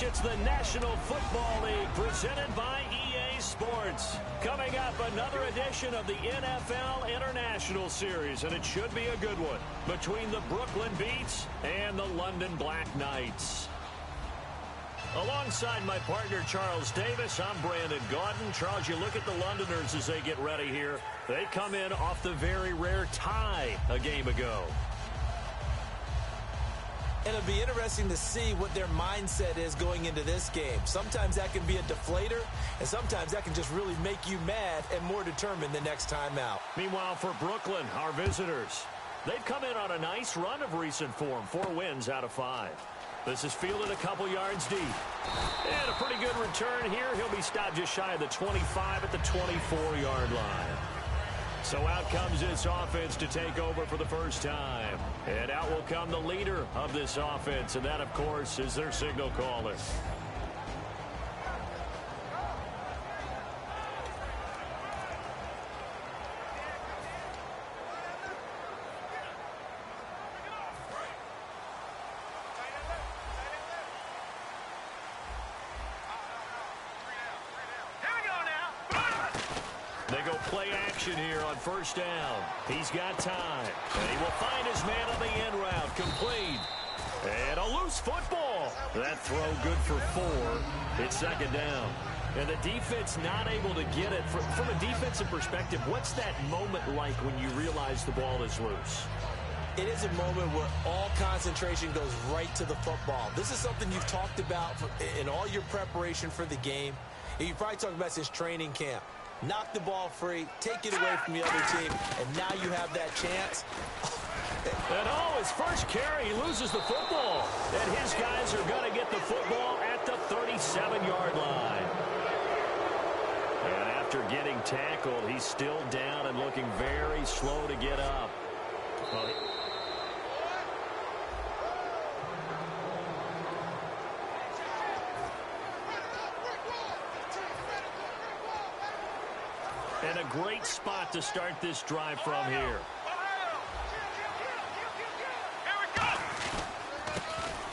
It's the National Football League presented by EA Sports. Coming up, another edition of the NFL International Series, and it should be a good one, between the Brooklyn Beats and the London Black Knights. Alongside my partner, Charles Davis, I'm Brandon Gaudin. Charles, you look at the Londoners as they get ready here. They come in off the very rare tie a game ago. And it'll be interesting to see what their mindset is going into this game. Sometimes that can be a deflator, and sometimes that can just really make you mad and more determined the next time out. Meanwhile, for Brooklyn, our visitors, they've come in on a nice run of recent form, 4 wins out of 5. This is fielded a couple yards deep. And a pretty good return here. He'll be stopped just shy of the 25 at the 24-yard line. So out comes this offense to take over for the first time. And out will come the leader of this offense, and that, of course, is their signal caller. They go play action here on first down. He's got time. And he will find his man on the end route. Complete. And a loose football. That throw good for 4. It's second down. And the defense not able to get it. From a defensive perspective, what's that moment like when you realize the ball is loose? It is a moment where all concentration goes right to the football. This is something you've talked about in all your preparation for the game. And you probably talked about since training camp. Knock the ball free, take it away from the other team, and now you have that chance. And his first carry, he loses the football. And his guys are going to get the football at the 37-yard line. And after getting tackled, he's still down and looking very slow to get up. And a great spot to start this drive from here.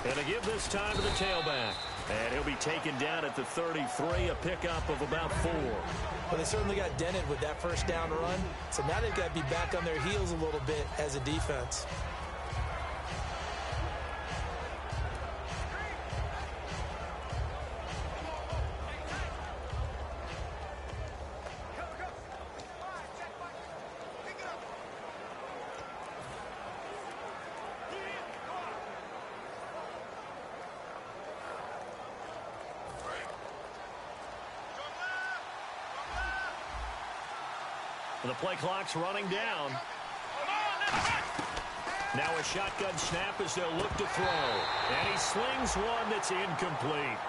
And to give this time to the tailback. And he'll be taken down at the 33, a pickup of about 4. Well, they certainly got dented with that first down run. So now they've got to be back on their heels a little bit as a defense. The play clock's running down. Now a shotgun snap as they'll look to throw. And he slings one that's incomplete.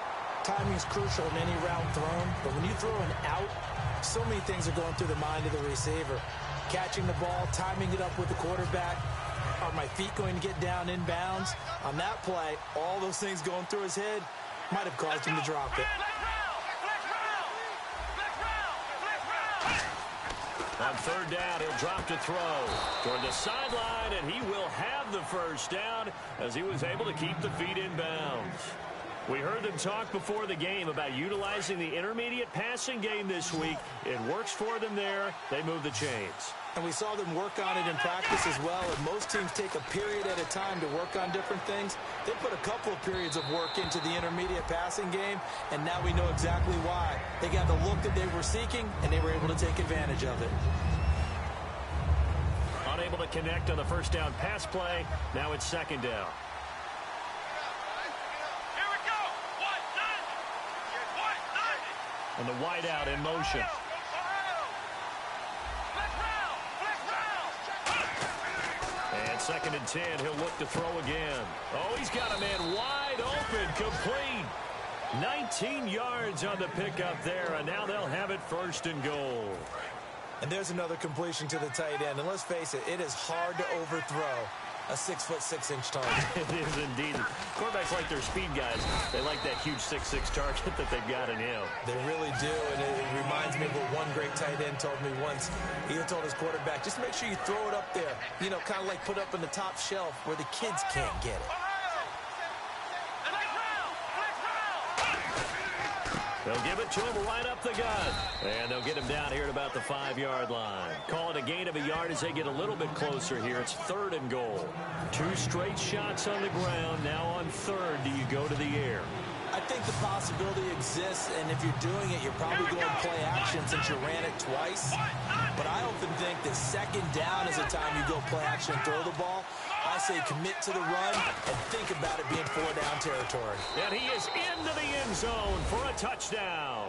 Timing's crucial in any route thrown, but when you throw an out, so many things are going through the mind of the receiver. Catching the ball, timing it up with the quarterback. Are my feet going to get down inbounds? On that play, all those things going through his head might have caused him to drop it. On third down, he'll drop to throw toward the sideline, and he will have the first down as he was able to keep the feet in bounds. We heard them talk before the game about utilizing the intermediate passing game this week. It works for them there. They move the chains. And we saw them work on it in practice as well. And most teams take a period at a time to work on different things. They put a couple of periods of work into the intermediate passing game, and now we know exactly why. They got the look that they were seeking, and they were able to take advantage of it. Unable to connect on the first down pass play. Now it's second down. And the wideout in motion. And second and 10, he'll look to throw again. Oh, he's got a man wide open, complete. 19 yards on the pickup there, and now they'll have it first and goal. And there's another completion to the tight end. And let's face it, it is hard to overthrow a 6'6" target. It is indeed. Quarterbacks like their speed guys. They like that huge 6'6" target that they've got in him. They really do, and it reminds me of what one great tight end told me once. He told his quarterback, just make sure you throw it up there. You know, kind of like put up on the top shelf where the kids can't get it. They'll give it to him right up the gut. And they'll get him down here at about the 5-yard line. Call it a gain of a yard as they get a little bit closer here. It's 3rd and goal. 2 straight shots on the ground. Now on 3rd, do you go to the air? I think the possibility exists, and if you're doing it, you're probably going to play action since you ran it twice. But I often think that 2nd down is the time you go play action and throw the ball. I say commit to the run and think about it being 4-down territory. And he is into the end zone for a touchdown.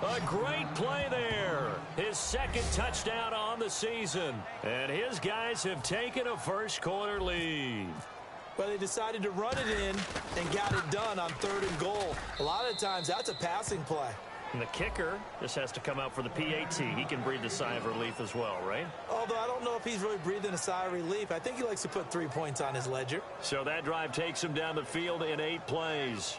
A great play there. His 2nd touchdown on the season. And his guys have taken a first-quarter lead. Well, they decided to run it in and got it done on 3rd and goal. A lot of times, that's a passing play. And the kicker just has to come out for the PAT. He can breathe a sigh of relief as well, right? Although I don't know if he's really breathing a sigh of relief. I think he likes to put 3 points on his ledger. So that drive takes him down the field in 8 plays.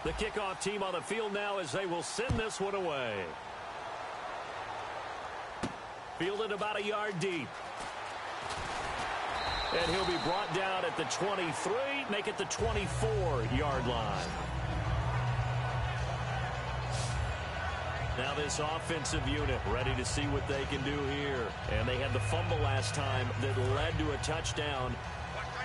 The kickoff team on the field now as they will send this one away. Fielded about a yard deep. And he'll be brought down at the 23, make it the 24-yard line. Now this offensive unit ready to see what they can do here. And they had the fumble last time that led to a touchdown.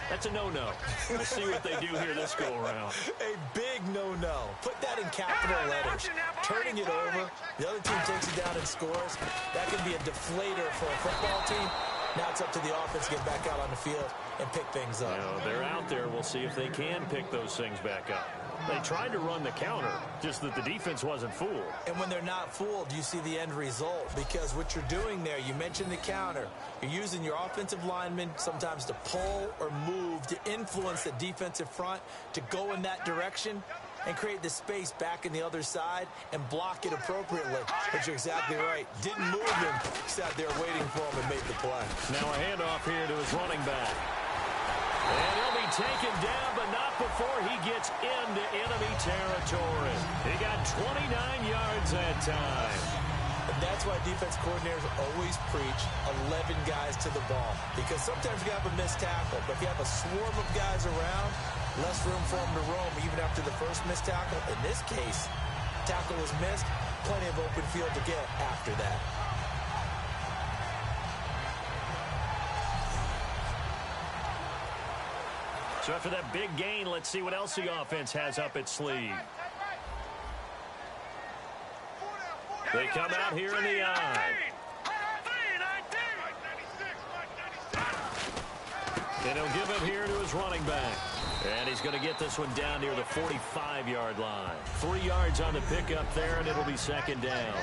That's a no-no. We'll see what they do here this go-around. A big no-no. Put that in capital letters. Turning it over, the other team takes it down and scores. That can be a deflator for a football team. Now it's up to the offense to get back out on the field and pick things up. You know, they're out there. We'll see if they can pick those things back up. They tried to run the counter, just that the defense wasn't fooled. And when they're not fooled, you see the end result. Because what you're doing there, you mentioned the counter. You're using your offensive linemen sometimes to pull or move to influence the defensive front to go in that direction and create the space back in the other side and block it appropriately. But you're exactly right. Didn't move him. Sat there waiting for him and made the play. Now a handoff here to his running back. And he'll be taken down, but not before he gets into enemy territory. He got 29 yards that time. And that's why defense coordinators always preach 11 guys to the ball. Because sometimes you have a missed tackle, but if you have a swarm of guys around, less room for them to roam even after the first missed tackle. In this case, tackle was missed, plenty of open field to get after that. So after that big gain, let's see what else the offense has up its sleeve. They come out here in the eye. And he'll give it here to his running back. And he's going to get this one down near the 45-yard line. 3 yards on the pickup there, and it'll be 2nd down.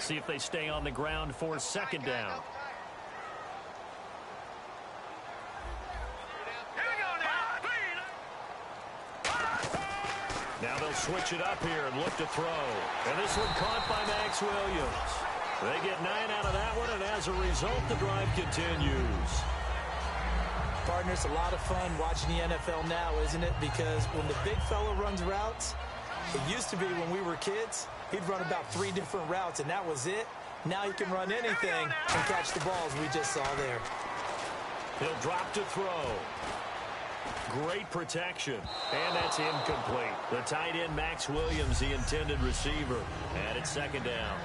See if they stay on the ground for 2nd down. Now they'll switch it up here and look to throw. And this one caught by Max Williams. They get 9 out of that one, and as a result, the drive continues. Partner, it's a lot of fun watching the NFL now, isn't it? Because when the big fella runs routes, it used to be when we were kids, he'd run about 3 different routes, and that was it. Now he can run anything and catch the balls we just saw there. He'll drop to throw. Great protection. And that's incomplete. The tight end, Max Williams, the intended receiver. And it's 2nd down.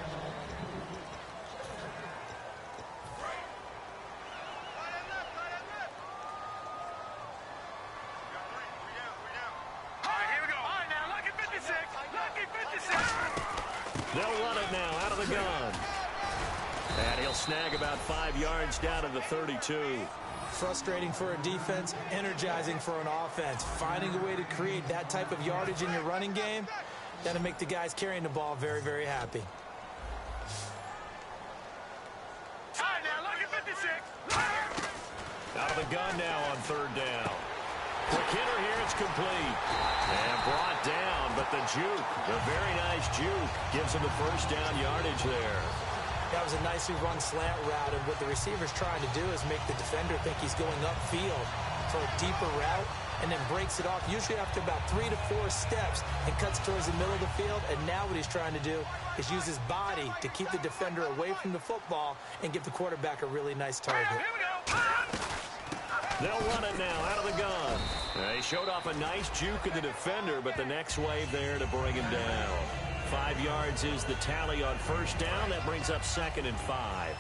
They'll run it now out of the gun. And he'll snag about 5 yards down to the 32. Frustrating for a defense, energizing for an offense. Finding a way to create that type of yardage in your running game, that'll make the guys carrying the ball very, very happy. Out of the gun now on 3rd down. Quick hitter here, it's complete. And brought down, but the juke, the very nice juke, gives him the 1st down yardage there. That was a nicely run slant route, and what the receiver's trying to do is make the defender think he's going upfield for a deeper route, and then breaks it off, usually after about 3 to 4 steps, and cuts towards the middle of the field. And now what he's trying to do is use his body to keep the defender away from the football and give the quarterback a really nice target. They'll run it now out of the gun. They showed off a nice juke of the defender, but the next wave there to bring him down. 5 yards is the tally on first down. That brings up 2nd and 5.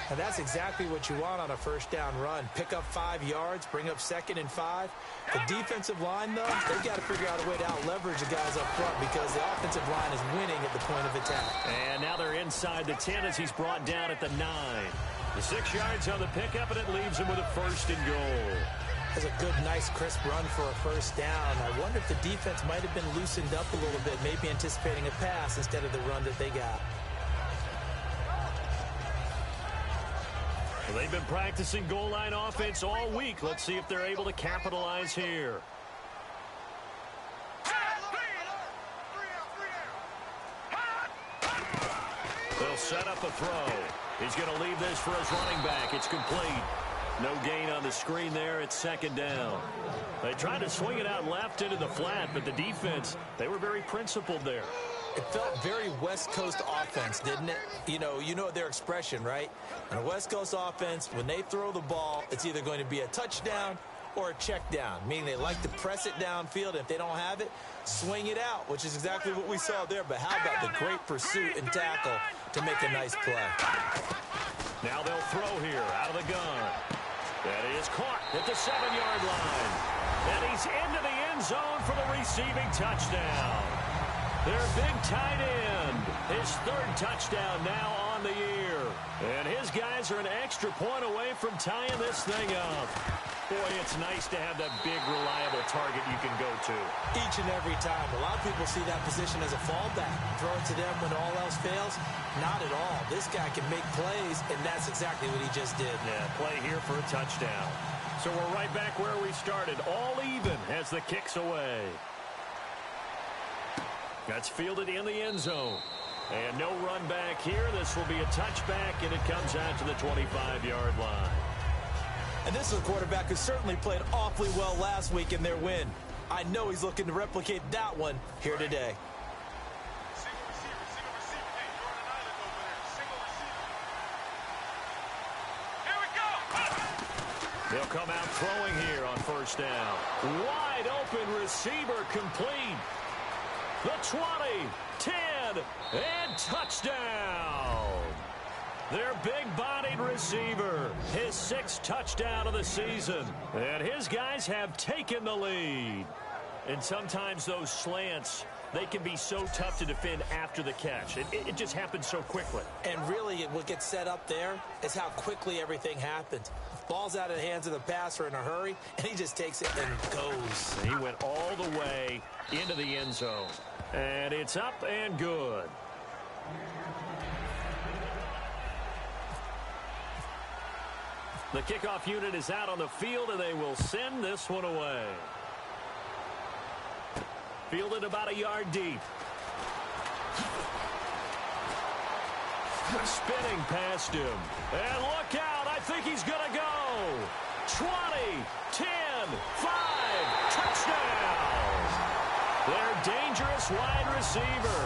And that's exactly what you want on a first down run. Pick up 5 yards, bring up 2nd and 5. The defensive line, though, they've got to figure out a way to out-leverage the guys up front because the offensive line is winning at the point of attack. And now they're inside the 10 as he's brought down at the 9. The 6 yards on the pickup, and it leaves him with a 1st and goal. That's a good, nice, crisp run for a first down. I wonder if the defense might have been loosened up a little bit, maybe anticipating a pass instead of the run that they got. Well, they've been practicing goal line offense all week. Let's see if they're able to capitalize here. They'll set up a throw. He's going to leave this for his running back. It's complete. No gain on the screen there. It's 2nd down. They tried to swing it out left into the flat, but the defense, they were very principled there. It felt very West Coast offense, didn't it? You know their expression, right? On a West Coast offense, when they throw the ball, it's either going to be a touchdown or a check down, meaning they like to press it downfield. If they don't have it, swing it out, which is exactly what we saw there. But how about the great pursuit and tackle to make a nice play? Now they'll throw here out of the gun. That is caught at the 7-yard line. And he's into the end zone for the receiving touchdown. Their big tight end, his 3rd touchdown now on the year. And his guys are an extra point away from tying this thing up. Boy, it's nice to have that big, reliable target you can go to. Each and every time. A lot of people see that position as a fallback. Throw it to them when all else fails. Not at all. This guy can make plays, and that's exactly what he just did. Yeah, play here for a touchdown. So we're right back where we started. All even as the kick's away. That's fielded in the end zone. And no run back here. This will be a touchback, and it comes out to the 25-yard line. And this is a quarterback who certainly played awfully well last week in their win. I know he's looking to replicate that one here today. They'll come out throwing here on first down. Wide open receiver complete. The 20, 10, and touchdown. Their big-bodied receiver, his 6th touchdown of the season. And his guys have taken the lead. And sometimes those slants, they can be so tough to defend after the catch. It just happens so quickly. And really, what gets set up there is how quickly everything happens. Ball's out of the hands of the passer in a hurry, and he just takes it and goes. He went all the way into the end zone. And it's up and good. The kickoff unit is out on the field, and they will send this one away. Fielded about a yard deep. Spinning past him. And look out, I think he's going to go. 20, 10, 5, touchdown. Their dangerous wide receiver,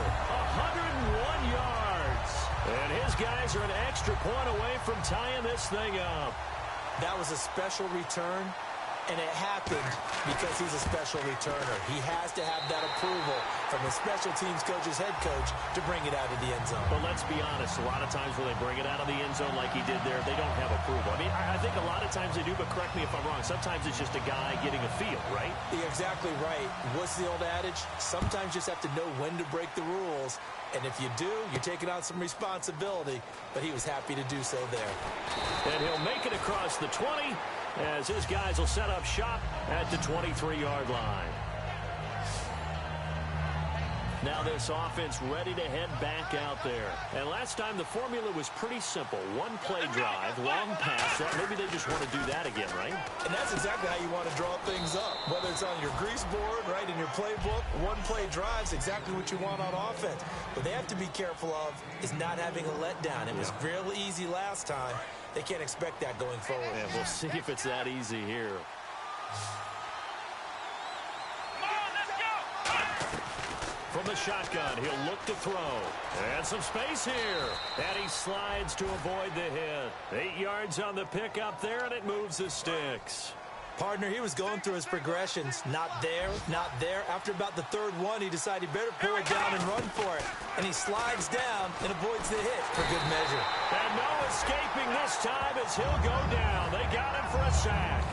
101 yards. And his guys are an extra point away from tying this thing up. That was a special return, and it happened because he's a special returner. He has to have that approval from the special teams coach's head coach to bring it out of the end zone. But let's be honest, a lot of times when they bring it out of the end zone like he did there, they don't have approval. I mean, I think a lot of times they do, but correct me if I'm wrong. Sometimes it's just a guy getting a feel, right? You're exactly right. What's the old adage? Sometimes you just have to know when to break the rules. And if you do, you're taking on some responsibility. But he was happy to do so there. And he'll make it across the 20 as his guys will set up shop at the 23-yard line. Now this offense ready to head back out there. And last time the formula was pretty simple. One play drive, long pass. Maybe they just want to do that again, right? And that's exactly how you want to draw things up. Whether it's on your grease board, right, in your playbook, one play drive's exactly what you want on offense. What they have to be careful of is not having a letdown. It was real easy last time. They can't expect that going forward. And we'll see if it's that easy here. From the shotgun, he'll look to throw. And some space here. And he slides to avoid the hit. 8 yards on the pickup there, and it moves the sticks. Partner, he was going through his progressions. Not there, not there. After about the third one, he decided he better pull it down and run for it. And he slides down and avoids the hit for good measure. And no escaping this time as he'll go down. They got him for a sack.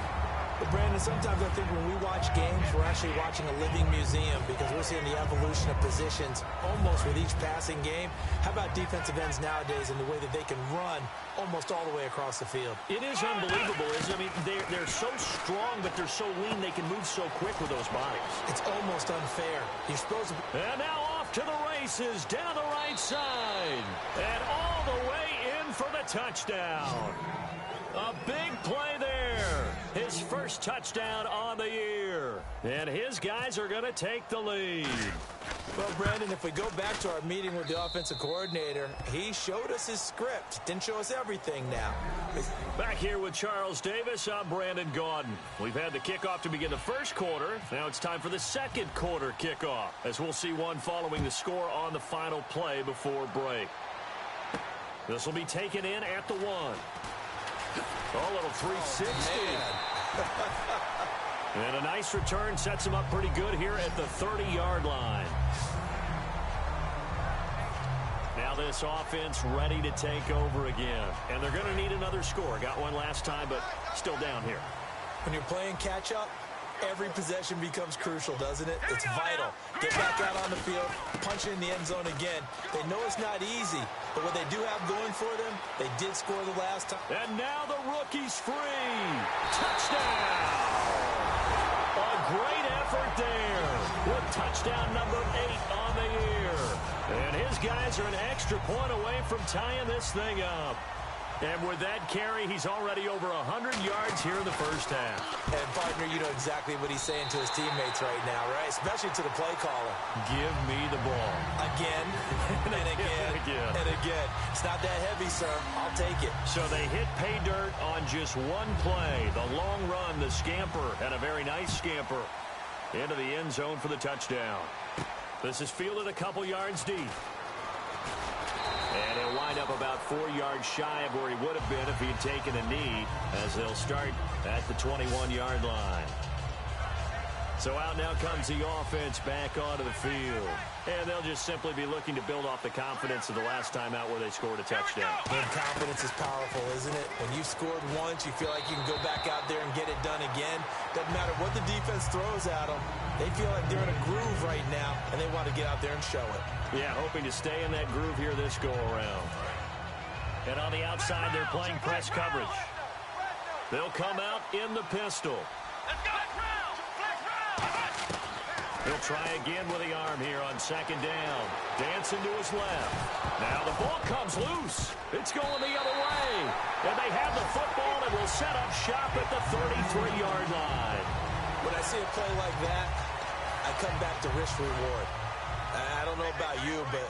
But Brandon, sometimes I think when we watch games, we're actually watching a living museum because we're seeing the evolution of positions almost with each passing game. How about defensive ends nowadays and the way that they can run almost all the way across the field? It is unbelievable, isn't it? I mean, they're so strong, but they're so lean, they can move so quick with those bodies. It's almost unfair. You're supposed to... And now off to the races, down the right side. And all the way in for the touchdown. A big play there. His first touchdown on the year. And his guys are going to take the lead. Well, Brandon, if we go back to our meeting with the offensive coordinator, he showed us his script. Didn't show us everything now. Back here with Charles Davis, I'm Brandon Gaudin. We've had the kickoff to begin the first quarter. Now it's time for the second quarter kickoff, as we'll see one following the score on the final play before break. This will be taken in at the 1. A little 360. And a nice return sets him up pretty good here at the 30-yard line. Now this offense ready to take over again. And they're going to need another score. Got one last time, but still down here. When you're playing catch-up, every possession becomes crucial, doesn't it? It's vital. Get back out on the field, punch it in the end zone again. They know it's not easy, but what they do have going for them, they did score the last time. And now the rookie's free. Touchdown! A great effort there with touchdown number 8 on the year. And his guys are an extra point away from tying this thing up. And with that carry, he's already over 100 yards here in the first half. And, partner, you know exactly what he's saying to his teammates right now, right? Especially to the play caller. Give me the ball. Again, and again, and again. It's not that heavy, sir. I'll take it. So they hit pay dirt on just one play. The long run, the scamper, and a very nice scamper into the end zone for the touchdown. This is fielded a couple yards deep. And he'll wind up about 4 yards shy of where he would have been if he had taken a knee, as they'll start at the 21-yard line. So out now comes the offense back onto the field. And they'll just simply be looking to build off the confidence of the last time out where they scored a touchdown. And confidence is powerful, isn't it? When you've scored once, you feel like you can go back out there and get it done again. Doesn't matter what the defense throws at them. They feel like they're in a groove right now, and they want to get out there and show it. Yeah, hoping to stay in that groove here this go-around. And on the outside, they're playing press coverage. They'll come out in the pistol. He'll try again with the arm here on second down. Dancing to his left. Now the ball comes loose. It's going the other way. And they have the football and will set up shop at the 33-yard line. When I see a play like that, I come back to risk-reward. I don't know about you, but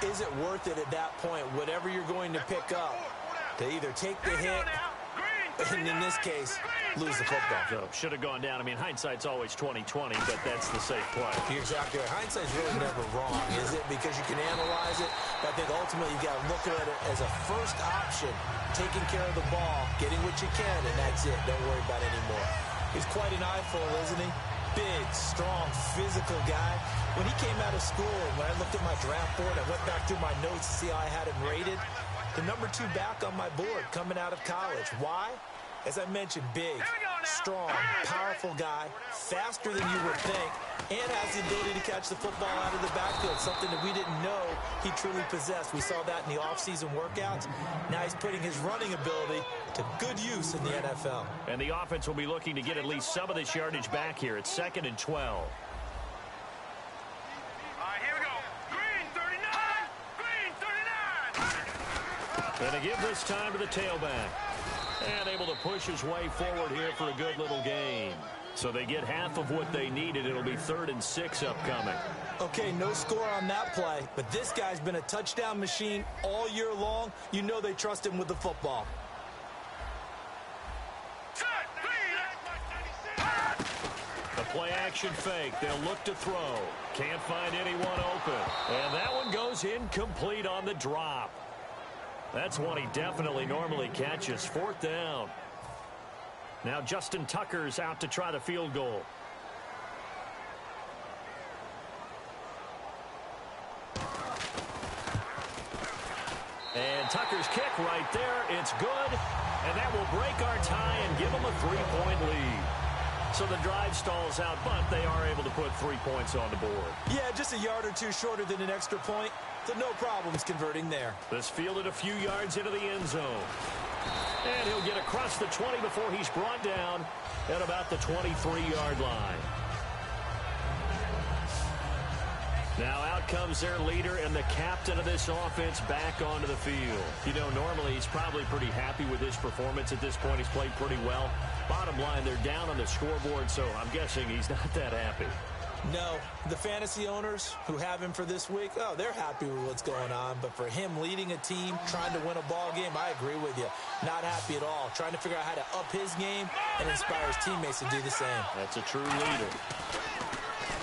is it worth it at that point, whatever you're going to pick up, to either take the hit, and in this case, lose the football? So, should have gone down. I mean, hindsight's always 20/20, but that's the safe play. You're exactly right. Hindsight's really never wrong, is it? Because you can analyze it, but I think ultimately you got to look at it as a first option, taking care of the ball, getting what you can, and that's it. Don't worry about it anymore. He's quite an eyeful, isn't he? Big, strong, physical guy. When he came out of school, when I looked at my draft board, I went back through my notes to see how I had him rated. The number 2 back on my board coming out of college. Why? As I mentioned, big, strong, powerful guy, faster than you would think, and has the ability to catch the football out of the backfield, something that we didn't know he truly possessed. We saw that in the offseason workouts. Now he's putting his running ability to good use in the NFL. And the offense will be looking to get at least some of this yardage back here. It's 2nd and 12. All right, here we go. And to give this time to the tailback. And able to push his way forward here for a good little gain. So they get half of what they needed. It'll be 3rd and 6 upcoming. Okay, no score on that play, but this guy's been a touchdown machine all year long. You know they trust him with the football. The play action fake. They'll look to throw. Can't find anyone open. And that one goes incomplete on the drop. That's one he definitely normally catches. 4th down. Now Justin Tucker's out to try the field goal. And Tucker's kick right there. It's good. And that will break our tie and give them a 3-point lead. So the drive stalls out, but they are able to put 3 points on the board. Yeah, just a yard or two shorter than an extra point. So no problems converting there. This fielded a few yards into the end zone. And he'll get across the 20 before he's brought down at about the 23-yard line. Now out comes their leader and the captain of this offense back onto the field. You know, normally he's probably pretty happy with his performance at this point. He's played pretty well. Bottom line, they're down on the scoreboard, so I'm guessing he's not that happy. No, the fantasy owners who have him for this week, oh, they're happy with what's going on. But for him leading a team, trying to win a ball game, I agree with you. Not happy at all. Trying to figure out how to up his game and inspire his teammates to do the same. That's a true leader.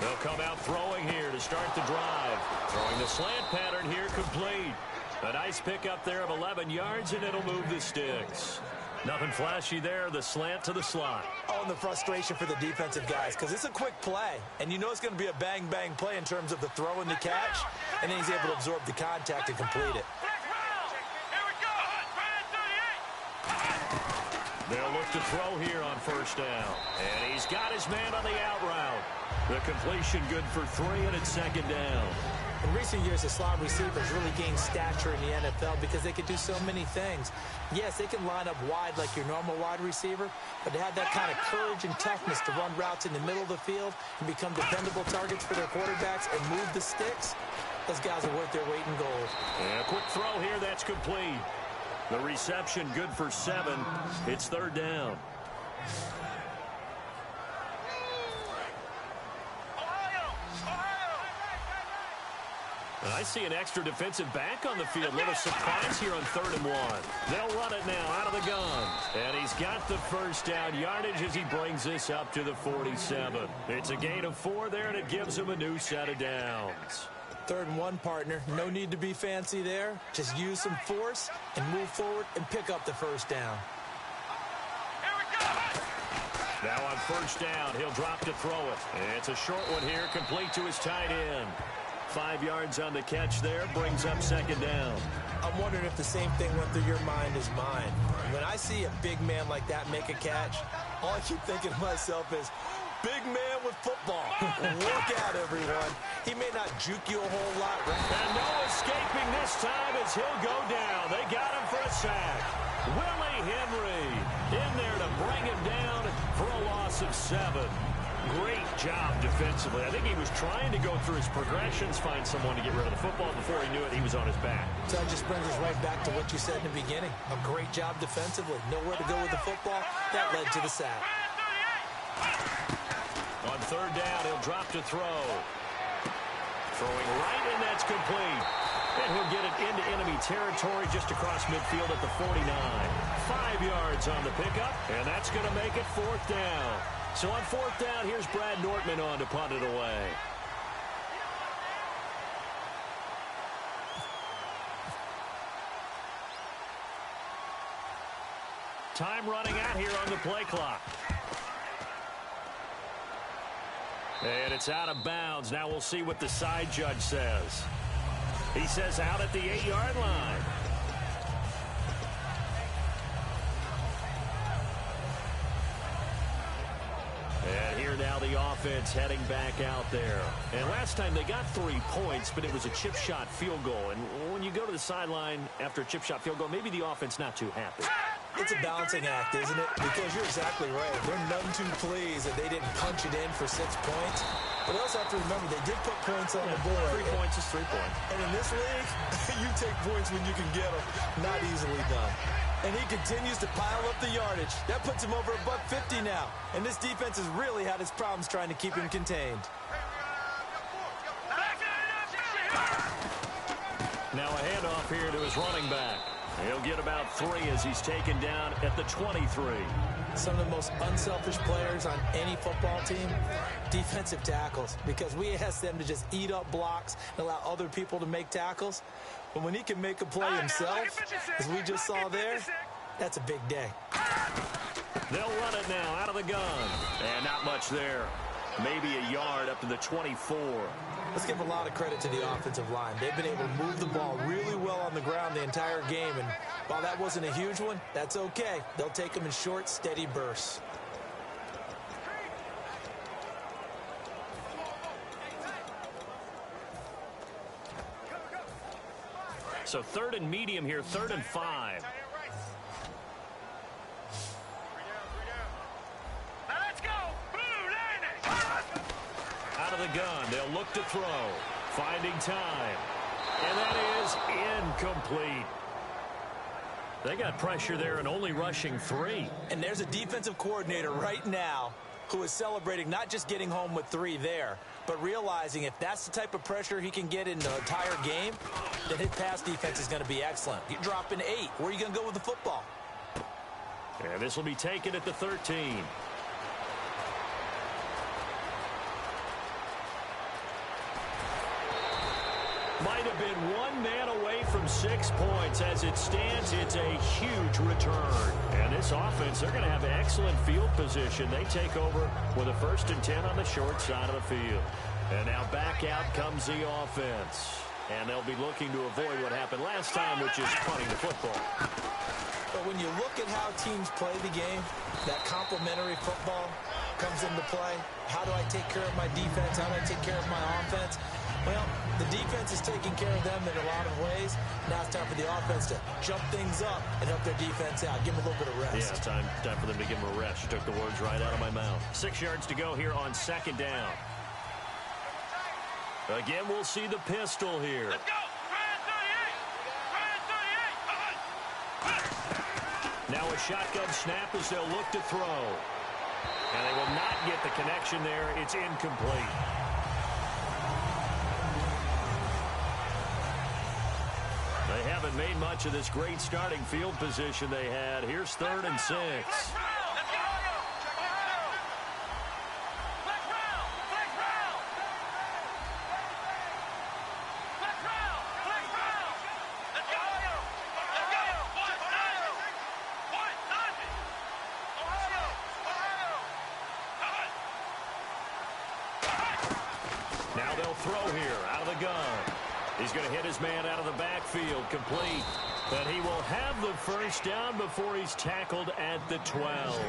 They'll come out throwing here to start the drive. Throwing the slant pattern here complete. A nice pickup there of 11 yards, and it'll move the sticks. Nothing flashy there, the slant to the slot. Oh, and the frustration for the defensive guys, because it's a quick play, and you know it's going to be a bang-bang play in terms of the throw and the catch, and then he's able to absorb the contact and complete it. They'll look to throw here on 1st down. And he's got his man on the out route. The completion good for 3, and it's 2nd down. In recent years, the slot receivers really gained stature in the NFL because they could do so many things. Yes, they can line up wide like your normal wide receiver, but they have that kind of courage and toughness to run routes in the middle of the field and become dependable targets for their quarterbacks and move the sticks. Those guys are worth their weight in gold. And a quick throw here, that's complete. The reception good for 7. It's 3rd down. And I see an extra defensive back on the field. Little surprise here on 3rd and 1. They'll run it now out of the gun. And he's got the 1st down yardage as he brings this up to the 47. It's a gain of 4 there, and it gives him a new set of downs. 3rd and 1, partner. No need to be fancy there. Just use some force and move forward and pick up the 1st down. Now on 1st down, he'll drop to throw it. It's a short one here, complete to his tight end. 5 yards on the catch there, brings up 2nd down. I'm wondering if the same thing went through your mind as mine. When I see a big man like that make a catch, all I keep thinking to myself is, big man with football. Look out, everyone. He may not juke you a whole lot. Right? And no escaping this time as he'll go down. They got him for a sack. Willie Henry in there to bring him down for a loss of 7. Great job defensively. I think he was trying to go through his progressions, find someone to get rid of the football. Before he knew it, he was on his back. So that just brings us right back to what you said in the beginning. A great job defensively. Nowhere to go with the football. That led to the sack. On 3rd down, he'll drop to throw. Throwing right, and that's complete. And he'll get it into enemy territory just across midfield at the 49. 5 yards on the pickup, and that's going to make it 4th down. So on 4th down, here's Brad Nortman on to punt it away. Time running out here on the play clock. And it's out of bounds. Now we'll see what the side judge says. He says out at the 8-yard line. And here now the offense heading back out there. And last time they got 3 points, but it was a chip shot field goal. And when you go to the sideline after a chip shot field goal, maybe the offense not too happy. It's a balancing act, isn't it? Because you're exactly right. They're none too pleased that they didn't punch it in for 6 points. But also have to remember, they did put points on the board. 3 points is 3 points. And in this league, you take points when you can get them, not easily done. And he continues to pile up the yardage. That puts him over $150 now. And this defense has really had its problems trying to keep him contained. Now a handoff here to his running back. He'll get about 3 as he's taken down at the 23. Some of the most unselfish players on any football team, defensive tackles, because we ask them to just eat up blocks and allow other people to make tackles. But when he can make a play himself, as we just saw there, that's a big day. They'll run it now out of the gun. And not much there. Maybe a yard up to the 24. Let's give a lot of credit to the offensive line. They've been able to move the ball really well on the ground the entire game. And while that wasn't a huge one, that's okay. They'll take them in short, steady bursts. So 3rd and medium here, 3rd and 5. Out of the gun, they'll look to throw. Finding time. And that is incomplete. They got pressure there and only rushing 3. And there's a defensive coordinator right now who is celebrating not just getting home with 3 there, but realizing if that's the type of pressure he can get in the entire game, then his pass defense is going to be excellent. You're dropping 8. Where are you going to go with the football? And this will be taken at the 13. Might have been 1 man away from 6 points. As it stands, it's a huge return. And this offense, they're going to have excellent field position. They take over with a 1st and 10 on the short side of the field. And now back out comes the offense. And they'll be looking to avoid what happened last time, which is punting the football. But when you look at how teams play the game, that complementary football comes into play. How do I take care of my defense? How do I take care of my offense? Well, the defense is taking care of them in a lot of ways. Now it's time for the offense to jump things up and help their defense out. Give them a little bit of rest. Yeah, time for them to give them a rest. You took the words right out of my mouth. 6 yards to go here on 2nd down. Again, we'll see the pistol here. Let's go! Now a shotgun snap as they'll look to throw. And they will not get the connection there. It's incomplete. They haven't made much of this great starting field position they had. Here's 3rd and 6. Now they'll throw here out of the gun. He's going to hit his man out of the backfield, complete. But he will have the 1st down before he's tackled at the 12.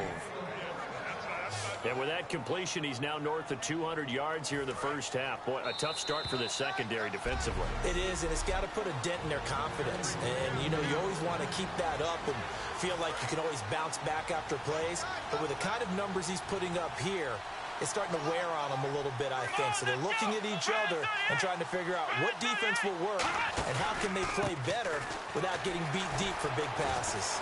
And with that completion, he's now north of 200 yards here in the 1st half. Boy, a tough start for the secondary defensively. It is, and it's got to put a dent in their confidence. And, you know, you always want to keep that up and feel like you can always bounce back after plays. But with the kind of numbers he's putting up here, it's starting to wear on them a little bit, I think. So they're looking at each other and trying to figure out what defense will work and how can they play better without getting beat deep for big passes.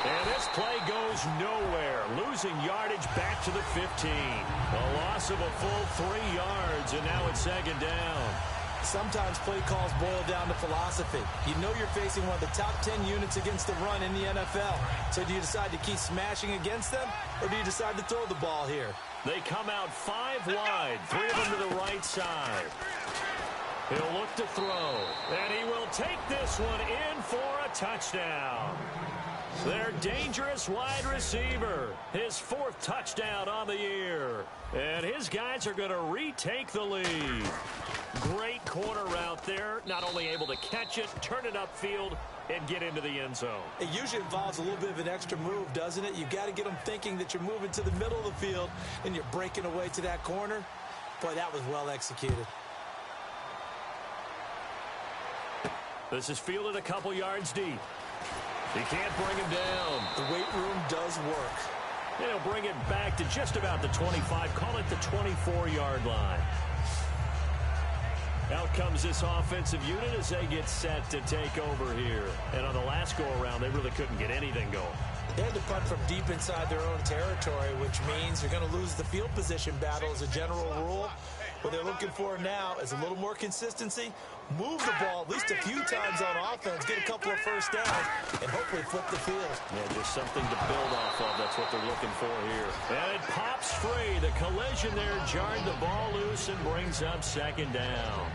And this play goes nowhere. Losing yardage back to the 15. A loss of a full 3 yards, and now it's 2nd down. Sometimes play calls boil down to philosophy. You know you're facing one of the top 10 units against the run in the NFL. So do you decide to keep smashing against them, or do you decide to throw the ball here? They come out 5 wide, 3 of them to the right side. He'll look to throw, and he will take this one in for a touchdown. Their dangerous wide receiver, his 4th touchdown on the year. And his guys are going to retake the lead. Great corner route there, not only able to catch it, turn it upfield, and get into the end zone. It usually involves a little bit of an extra move, doesn't it? You've got to get them thinking that you're moving to the middle of the field and you're breaking away to that corner. Boy, that was well executed. This is fielded a couple yards deep. He can't bring him down. The weight room does work. He'll bring it back to just about the 25. Call it the 24-yard line. Out comes this offensive unit as they get set to take over here. And on the last go-around, they really couldn't get anything going. They had to punt from deep inside their own territory, which means you're going to lose the field position battle as a general rule. What they're looking for now is a little more consistency, move the ball at least a few times on offense, get a couple of first downs, and hopefully flip the field. Yeah, just something to build off of. That's what they're looking for here. And it pops free. The collision there jarred the ball loose and brings up second down.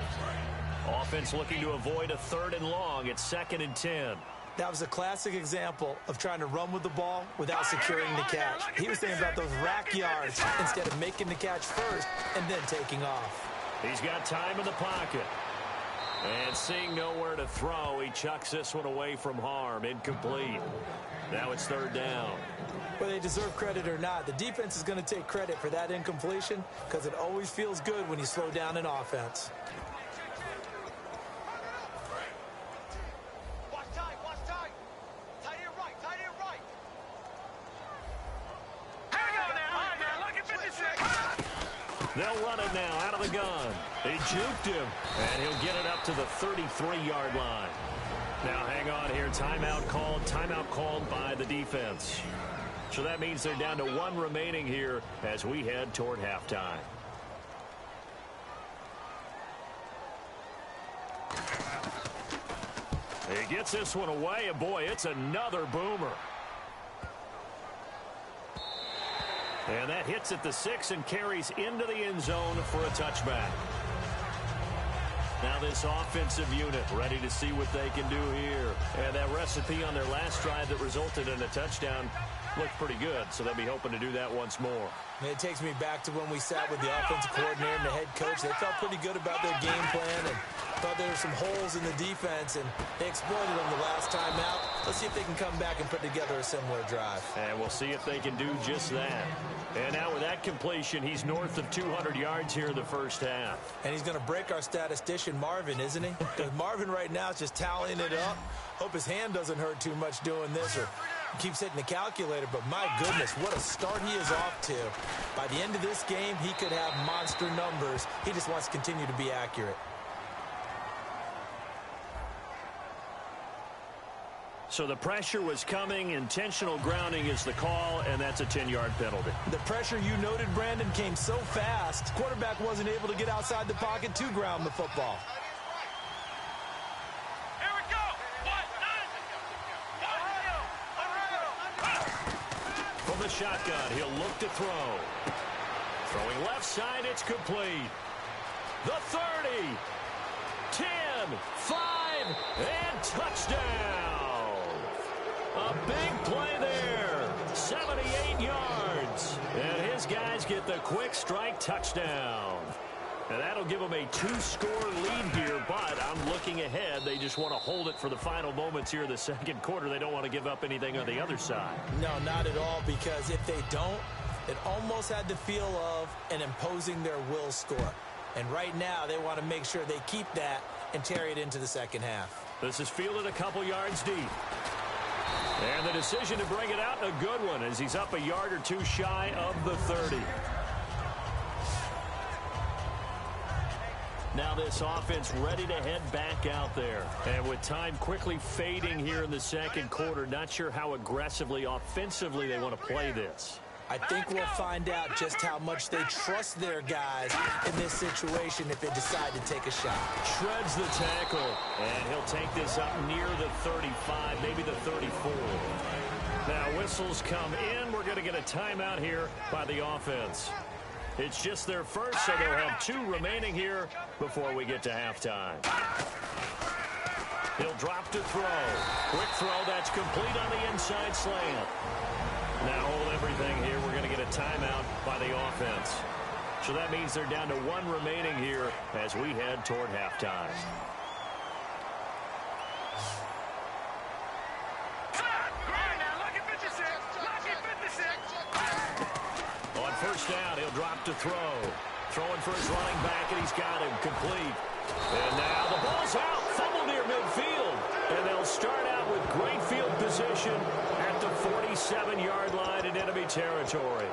Offense looking to avoid a 3rd and long. It's 2nd and 10. That was a classic example of trying to run with the ball without securing the catch. He was thinking about those rack yards instead of making the catch first and then taking off. He's got time in the pocket. And seeing nowhere to throw, he chucks this one away from harm. Incomplete. Now it's 3rd down. Whether they deserve credit or not, the defense is going to take credit for that incompletion because it always feels good when you slow down an offense. They'll run it now out of the gun. They juked him, and he'll get it up to the 33-yard line. Now hang on here. Timeout called by the defense. So that means they're down to 1 remaining here as we head toward halftime. He gets this one away, and boy, it's another boomer. And that hits at the 6 and carries into the end zone for a touchback. Now this offensive unit ready to see what they can do here. And that recipe on their last drive that resulted in a touchdown looked pretty good, so they'll be hoping to do that once more. And it takes me back to when we sat with the offensive coordinator and the head coach. They felt pretty good about their game plan and thought there were some holes in the defense, and they exploited them the last time out. Let's see if they can come back and put together a similar drive. And we'll see if they can do just that. And now with that completion, he's north of 200 yards here in the first half. And he's going to break our statistician, Marvin, isn't he? Because Marvin right now is just tallying it up. Hope his hand doesn't hurt too much doing this or keeps hitting the calculator. But my goodness, what a start he is off to. By the end of this game, he could have monster numbers. He just wants to continue to be accurate. So the pressure was coming. Intentional grounding is the call, and that's a 10-yard penalty. The pressure you noted, Brandon, came so fast. Quarterback wasn't able to get outside the pocket to ground the football. Here we go. From the shotgun, he'll look to throw. Throwing left side, it's complete. The 30, 10, 5, and touchdown. A big play there, 78 yards. And his guys get the quick strike touchdown. And that'll give them a 2-score lead here, but I'm looking ahead. They just want to hold it for the final moments here in the second quarter. They don't want to give up anything on the other side. No, not at all, because if they don't, it almost had the feel of an imposing their will score. And right now, they want to make sure they keep that and carry it into the second half. This is fielded a couple yards deep. And the decision to bring it out, a good one, as he's up a yard or two shy of the 30. Now this offense ready to head back out there. And with time quickly fading here in the second quarter, not sure how aggressively, offensively they want to play this. I think we'll find out just how much they trust their guys in this situation if they decide to take a shot. Shreds the tackle, and he'll take this up near the 35, maybe the 34. Now whistles come in. We're going to get a timeout here by the offense. It's just their first, so they'll have 2 remaining here before we get to halftime. He'll drop to throw. Quick throw, that's complete on the inside slant. Now hold everything here. We're going to get a timeout by the offense. So that means they're down to 1 remaining here as we head toward halftime. On first down, he'll drop to throw. Throwing for his running back, and he's got him complete. And now the ball's out. Fumble near midfield. And they'll start out with great field position at the 47-yard line in enemy territory.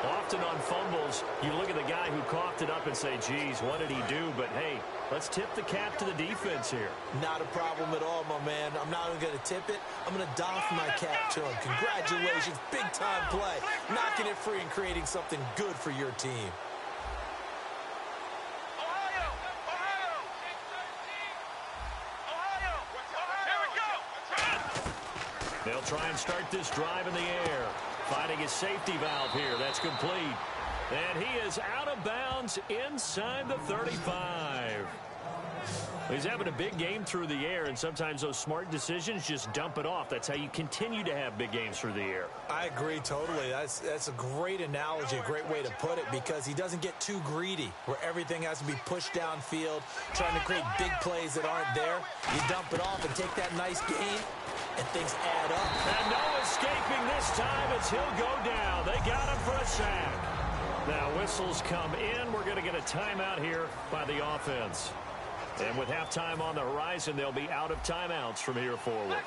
Often on fumbles, you look at the guy who coughed it up and say, geez, what did he do? But, hey, Let's tip the cap to the defense here. Not a problem at all, my man. I'm not even going to tip it. I'm going to doff my cap to him. Congratulations. Big-time play. Knocking it free and creating something good for your team. They'll try and start this drive in the air. Finding his safety valve here. That's complete. And he is out of bounds inside the 35. He's having a big game through the air, and sometimes those smart decisions just dump it off. That's how you continue to have big games through the air. I agree totally. That's a great analogy, a great way to put it, because he doesn't get too greedy where everything has to be pushed downfield, trying to create big plays that aren't there. You dump it off and take that nice gain, and things add up. And no escaping this time as he'll go down. They got him for a sack. Now whistles come in. We're going to get a timeout here by the offense. And with halftime on the horizon, they'll be out of timeouts from here forward.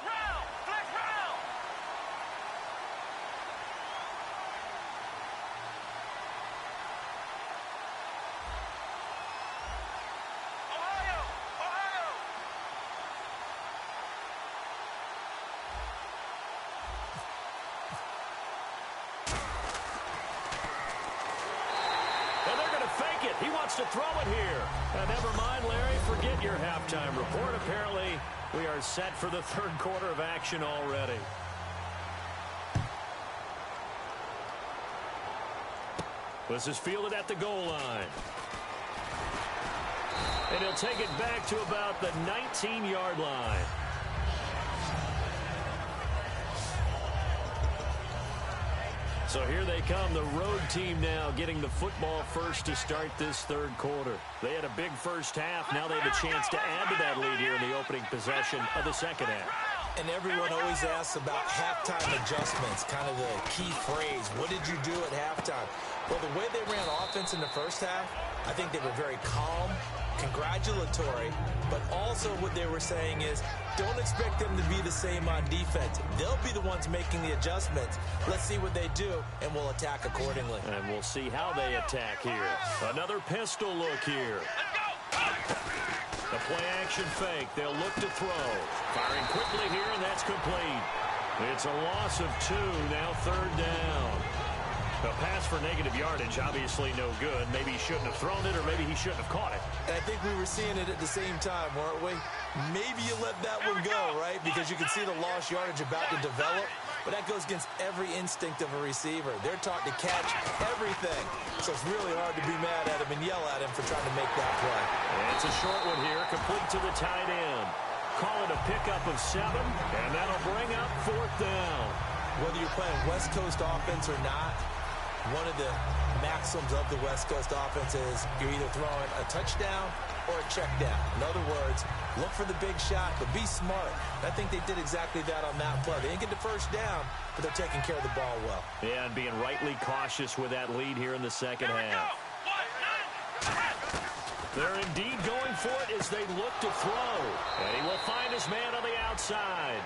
He wants to throw it here. Never mind, Larry. Forget your halftime report. Apparently, we are set for the third quarter of action already. This is fielded at the goal line. And he'll take it back to about the 19-yard line. So here they come, the road team now getting the football first to start this third quarter. They had a big first half. Now they have a chance to add to that lead here in the opening possession of the second half. And everyone always asks about halftime adjustments, kind of the key phrase. What did you do at halftime? Well, the way they ran offense in the first half, I think they were very calm, congratulatory, but also what they were saying is don't expect them to be the same on defense. They'll be the ones making the adjustments. Let's see what they do, and we'll attack accordingly. And we'll see how they attack here. Another pistol look here. The play-action fake. They'll look to throw. Firing quickly here, and that's complete. It's a loss of 2, now third down. The pass for negative yardage, obviously no good. Maybe he shouldn't have thrown it, or maybe he shouldn't have caught it. And I think we were seeing it at the same time, weren't we? Maybe you let that one go, right? Because you can see the lost yardage about to develop. But that goes against every instinct of a receiver. They're taught to catch everything. So it's really hard to be mad at him and yell at him for trying to make that play. And it's a short one here, complete to the tight end. Call it a pickup of 7, and that'll bring up fourth down. Whether you're playing West Coast offense or not, one of the maxims of the West Coast offense is you're either throwing a touchdown or a check down. In other words, look for the big shot, but be smart. I think they did exactly that on that play. They didn't get the first down, but they're taking care of the ball well. Yeah, and being rightly cautious with that lead here in the second half. They're indeed going for it as they look to throw. And he will find his man on the outside.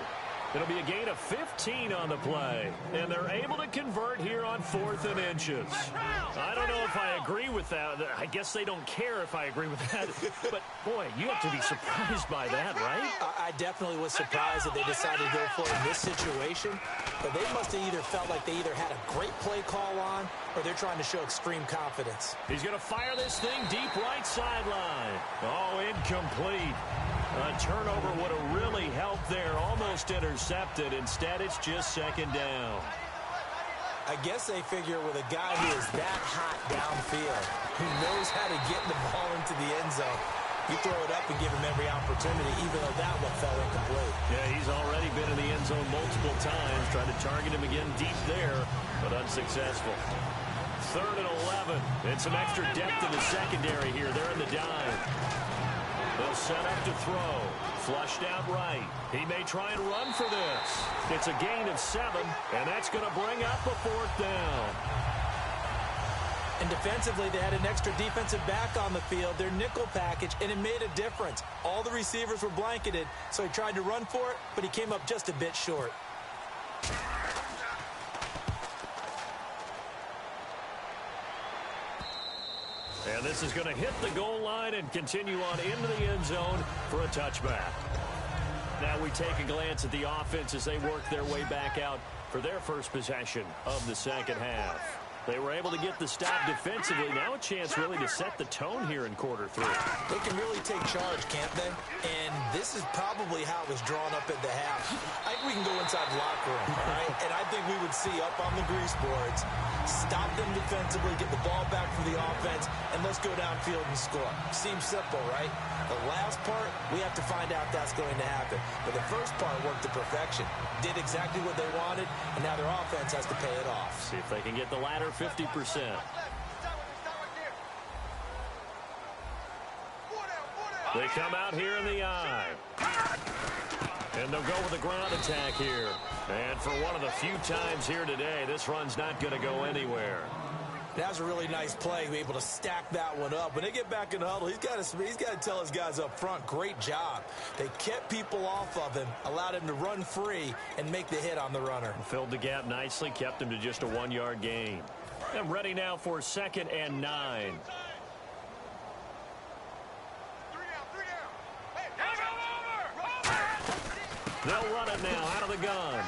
It'll be a gain of 15 on the play. And they're able to convert here on 4th and inches. I don't know if I agree with that. I guess they don't care if I agree with that. But, boy, you have to be surprised by that, right? I definitely was surprised that they decided to go for it in this situation. But they must have either felt like they either had a great play call on or they're trying to show extreme confidence. He's going to fire this thing deep right sideline. Oh, incomplete. A turnover would have really helped there. Almost intercepted. Instead, it's just second down. I guess they figure with a guy who is that hot downfield, who knows how to get the ball into the end zone, you throw it up and give him every opportunity, even though that one fell incomplete. Yeah, he's already been in the end zone multiple times. Tried to target him again deep there, but unsuccessful. 3rd and 11. And some extra depth in the secondary here. They're in the dime. They'll set up to throw. Flushed out right. He may try and run for this. It's a gain of 7, and that's going to bring up a 4th down. And defensively, they had an extra defensive back on the field, their nickel package, and it made a difference. All the receivers were blanketed, so he tried to run for it, but he came up just a bit short. And this is going to hit the goal line and continue on into the end zone for a touchback. Now we take a glance at the offense as they work their way back out for their first possession of the second half. They were able to get the stop defensively. Now a chance really to set the tone here in quarter three. They can really take charge, can't they? And this is probably how it was drawn up at the half. I think we can go inside the locker room, all right? And I think we would see up on the grease boards, stop them defensively, get the ball back for the offense, and let's go downfield and score. Seems simple, right? The last part, we have to find out that's going to happen. But the first part worked to perfection. Did exactly what they wanted, and now their offense has to pay it off. See if they can get the latter 50%. They come out here in the eye. And they'll go with a ground attack here. And for one of the few times here today, this run's not going to go anywhere. That was a really nice play, be able to stack that one up. When they get back in the huddle, he's got to tell his guys up front, great job. They kept people off of him, allowed him to run free and make the hit on the runner. Filled the gap nicely, kept him to just a 1-yard gain. And ready now for 2nd and 9. They'll run it now out of the gun.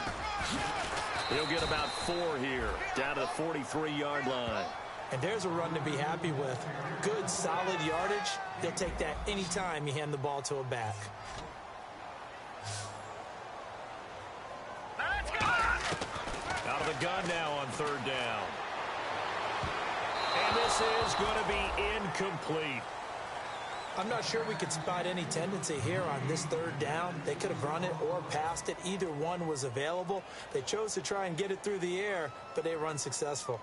He'll get about 4 here, down to the 43-yard line. And there's a run to be happy with. Good, solid yardage. They'll take that anytime you hand the ball to a back. Out of the gun now on 3rd down. And this is going to be incomplete. I'm not sure we could spot any tendency here on this 3rd down. They could have run it or passed it. Either one was available. They chose to try and get it through the air, but they were unsuccessful.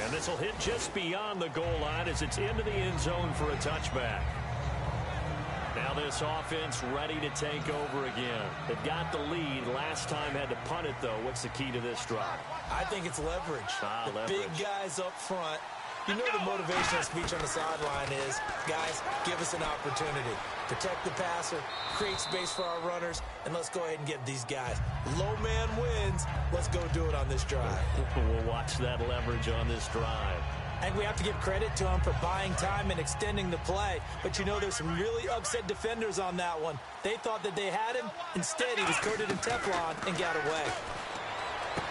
And this will hit just beyond the goal line as it's into the end zone for a touchback. Now this offense ready to take over again. They've got the lead. Last time had to punt it, though. What's the key to this drive? I think it's leverage. Leverage. Big guys up front. You know the motivational speech on the sideline is, guys, give us an opportunity. Protect the passer, create space for our runners, and let's go ahead and get these guys. Low man wins. Let's go do it on this drive. We'll watch that leverage on this drive. And we have to give credit to him for buying time and extending the play. But you know there's some really upset defenders on that one. They thought that they had him. Instead, he was coated in Teflon and got away.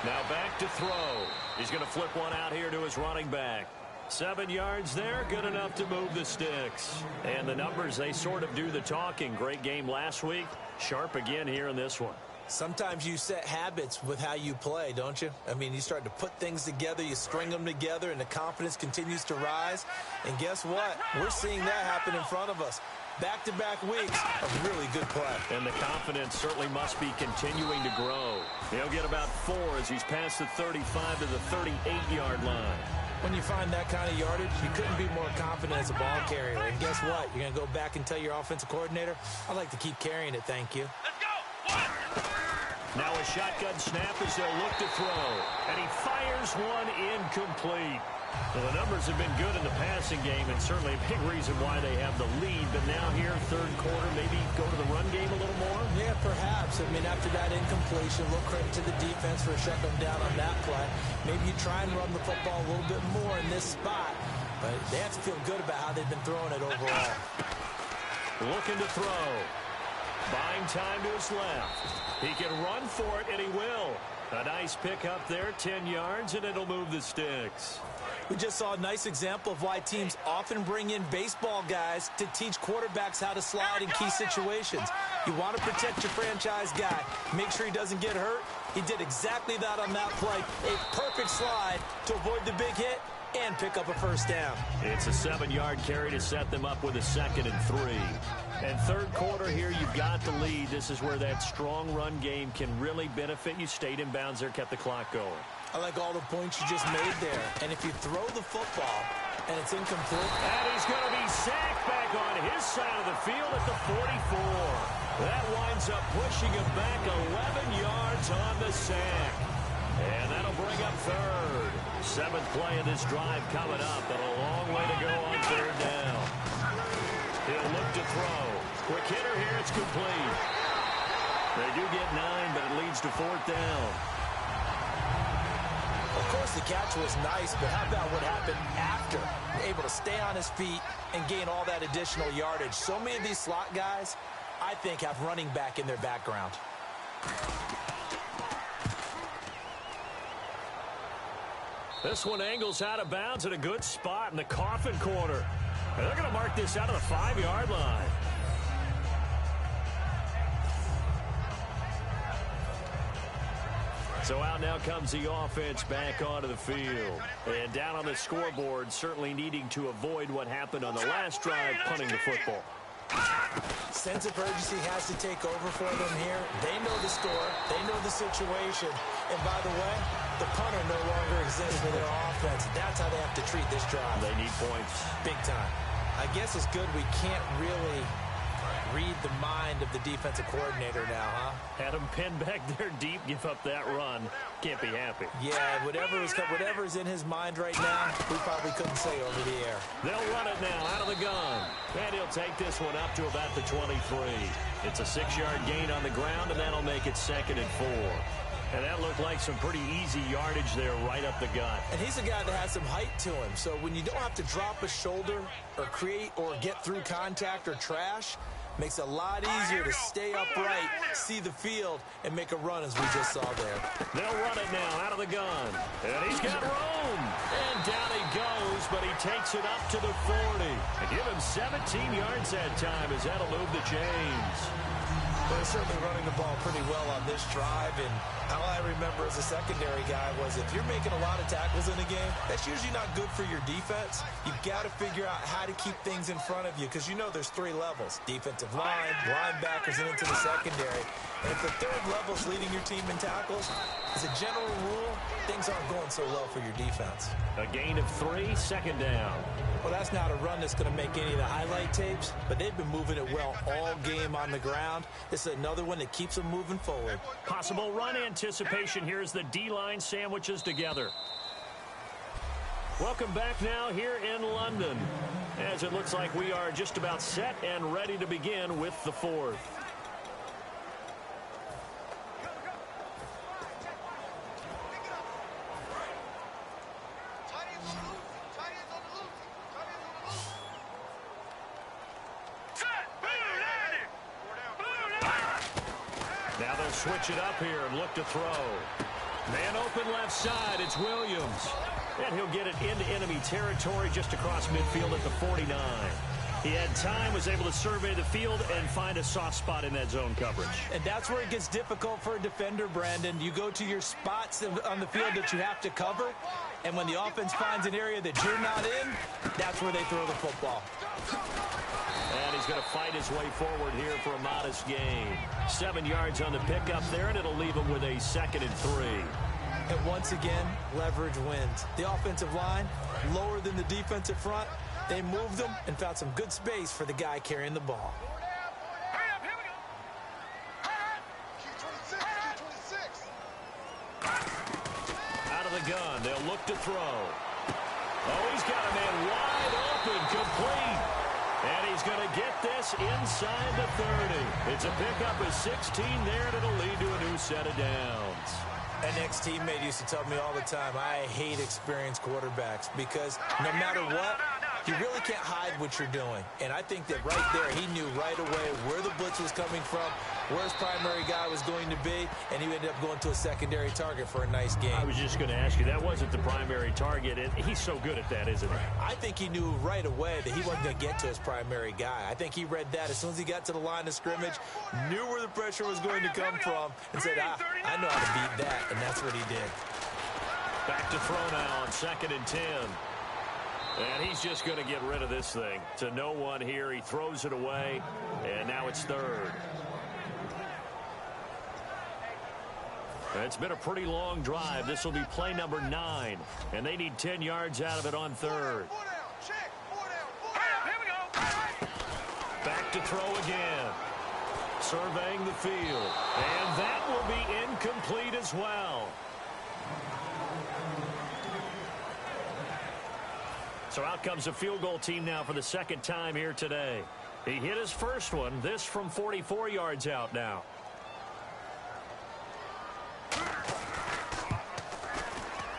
Now back to throw. He's going to flip one out here to his running back. 7 yards there, good enough to move the sticks. And the numbers, they sort of do the talking. Great game last week. Sharp again here in this one. Sometimes you set habits with how you play, don't you? I mean, you start to put things together, you string them together, and the confidence continues to rise. And guess what? We're seeing that happen in front of us. Back-to-back weeks of really good play. And the confidence certainly must be continuing to grow. He'll get about 4 as he's past the 35 to the 38-yard line. When you find that kind of yardage, you couldn't be more confident as a ball carrier. And guess what? You're going to go back and tell your offensive coordinator, I'd like to keep carrying it, thank you. Let's go. 1. Now a shotgun snap as they'll look to throw. And he fires one incomplete. Well, the numbers have been good in the passing game, and certainly a big reason why they have the lead. But now here, 3rd quarter, maybe go to the run game a little more? Yeah, perhaps. I mean, after that incompletion, a little credit to the defense for shutting them down on that play. Maybe you try and run the football a little bit more in this spot. But they have to feel good about how they've been throwing it overall. Looking to throw. Buying time to his left. He can run for it, and he will. A nice pick up there, 10 yards, and it'll move the sticks. We just saw a nice example of why teams often bring in baseball guys to teach quarterbacks how to slide in key situations. You want to protect your franchise guy. Make sure he doesn't get hurt. He did exactly that on that play. A perfect slide to avoid the big hit and pick up a 1st down. It's a 7-yard carry to set them up with a 2nd and 3. And 3rd quarter here, you've got the lead. This is where that strong run game can really benefit you. Stayed in bounds there, kept the clock going. I like all the points you just made there. And if you throw the football and it's incomplete. And he's going to be sacked back on his side of the field at the 44. That winds up pushing him back 11 yards on the sack. And that'll bring up 3rd. 7th play of this drive coming up, but a long way to go on 3rd down. He'll look to throw. Quick hitter here. It's complete. They do get 9, but it leads to 4th down. Of course, the catch was nice, but how about what happened after? Able to stay on his feet and gain all that additional yardage. So many of these slot guys, I think, have running back in their background. This one angles out of bounds at a good spot in the coffin corner. And they're going to mark this out of the 5-yard line. So out now comes the offense back onto the field. And down on the scoreboard, certainly needing to avoid what happened on the last drive, punting the football. Sense of urgency has to take over for them here. They know the score. They know the situation. And by the way, the punter no longer exists for their offense. That's how they have to treat this drive. They need points. Big time. I guess it's good we can't really read the mind of the defensive coordinator now, huh? Had him pinned back there deep, give up that run. Can't be happy. Yeah, whatever's in his mind right now, we probably couldn't say over the air. They'll run it now out of the gun. And he'll take this one up to about the 23. It's a 6-yard gain on the ground, and that'll make it 2nd and 4. And that looked like some pretty easy yardage there right up the gut. And he's a guy that has some height to him. So when you don't have to drop a shoulder or create or get through contact or trash, makes it a lot easier to stay upright, see the field, and make a run as we just saw there. They'll run it now out of the gun. And he's got room. And down he goes, but he takes it up to the 40. And give him 17 yards that time as that'll move the chains. They're certainly running the ball pretty well on this drive, and all I remember as a secondary guy was if you're making a lot of tackles in a game, that's usually not good for your defense. You've got to figure out how to keep things in front of you because you know there's 3 levels: defensive line, linebackers, and into the secondary. And if the 3rd level's leading your team in tackles, as a general rule, things aren't going so well for your defense. A gain of 3, 2nd down. Well, that's not a run that's going to make any of the highlight tapes, but they've been moving it well all game on the ground. This is another one that keeps them moving forward. Possible run anticipation here as the D-line sandwiches together. Welcome back now here in London, as it looks like we are just about set and ready to begin with the 4th. Now they'll switch it up here and look to throw. Man open left side, it's Williams. And he'll get it into enemy territory just across midfield at the 49. He had time, was able to survey the field and find a soft spot in that zone coverage. And that's where it gets difficult for a defender, Brandon. You go to your spots on the field that you have to cover, and when the offense finds an area that you're not in, that's where they throw the football. And he's going to fight his way forward here for a modest gain. 7 yards on the pickup there, and it'll leave him with a 2nd and 3. And once again, leverage wins. The offensive line, lower than the defensive front. They moved them and found some good space for the guy carrying the ball. Out of the gun, they'll look to throw. Oh, he's got a man wide open, complete. And he's going to get this inside the 30. It's a pickup of 16 there, and it'll lead to a new set of downs. An ex-teammate used to tell me all the time, I hate experienced quarterbacks because no matter what, you really can't hide what you're doing. And I think that right there, he knew right away where the blitz was coming from, where his primary guy was going to be, and he ended up going to a secondary target for a nice game. I was just going to ask you, that wasn't the primary target, and he's so good at that, isn't he? I think he knew right away that he wasn't going to get to his primary guy. I think he read that as soon as he got to the line of scrimmage, knew where the pressure was going to come from, and said, I know how to beat that, and that's what he did. Back to throw now on 2nd and 10. And he's just going to get rid of this thing. To no one here. He throws it away, and now it's 3rd. It's been a pretty long drive. This will be play number 9, and they need 10 yards out of it on 3rd. Back to throw again. Surveying the field, and that will be incomplete as well. So out comes the field goal team now for the 2nd time here today. He hit his first one, this from 44 yards out now.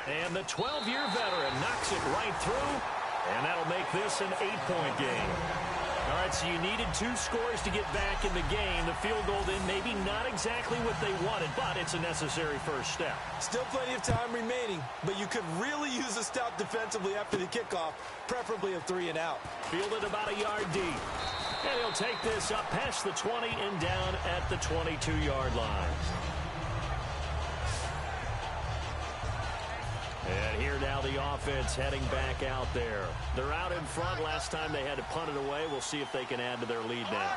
And the 12-year veteran knocks it right through, and that'll make this an 8-point game. All right, so you needed 2 scores to get back in the game. The field goal then maybe not exactly what they wanted, but it's a necessary first step. Still plenty of time remaining, but you could really use a stop defensively after the kickoff, preferably a 3 and out. Fielded about a yard deep. And he'll take this up past the 20 and down at the 22-yard line. And here now the offense heading back out there. They're out in front. Last time they had to punt it away. We'll see if they can add to their lead now.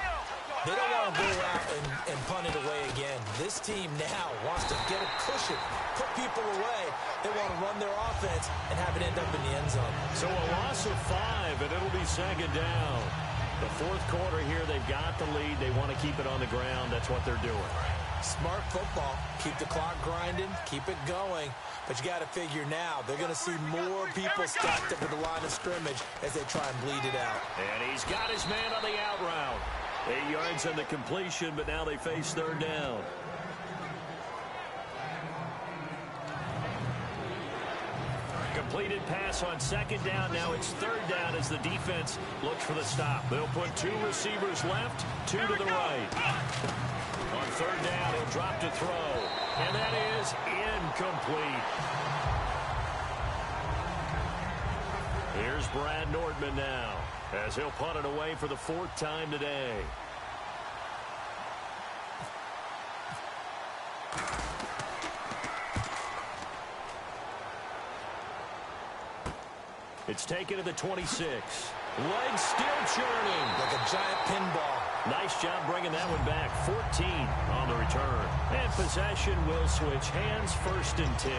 They don't want to go out and punt it away again. This team now wants to get a cushion, put people away. They want to run their offense and have it end up in the end zone. So a loss of 5, and it'll be second down. The fourth quarter here, they've got the lead. They want to keep it on the ground. That's what they're doing. Smart football. Keep the clock grinding. Keep it going. But you got to figure now, they're going to see more people stacked up at the line of scrimmage as they try and bleed it out. And he's got his man on the out route. 8 yards on the completion, but now they face third down. Completed pass on second down. Now it's third down as the defense looks for the stop. They'll put 2 receivers left, 2 to the right. On third down, he'll drop to throw. And that is incomplete. Here's Brad Nordman now as he'll punt it away for the 4th time today. It's taken to the 26. Legs still churning. Like a giant pinball. Nice job bringing that one back. 14 on the return. And possession will switch hands, 1st and 10.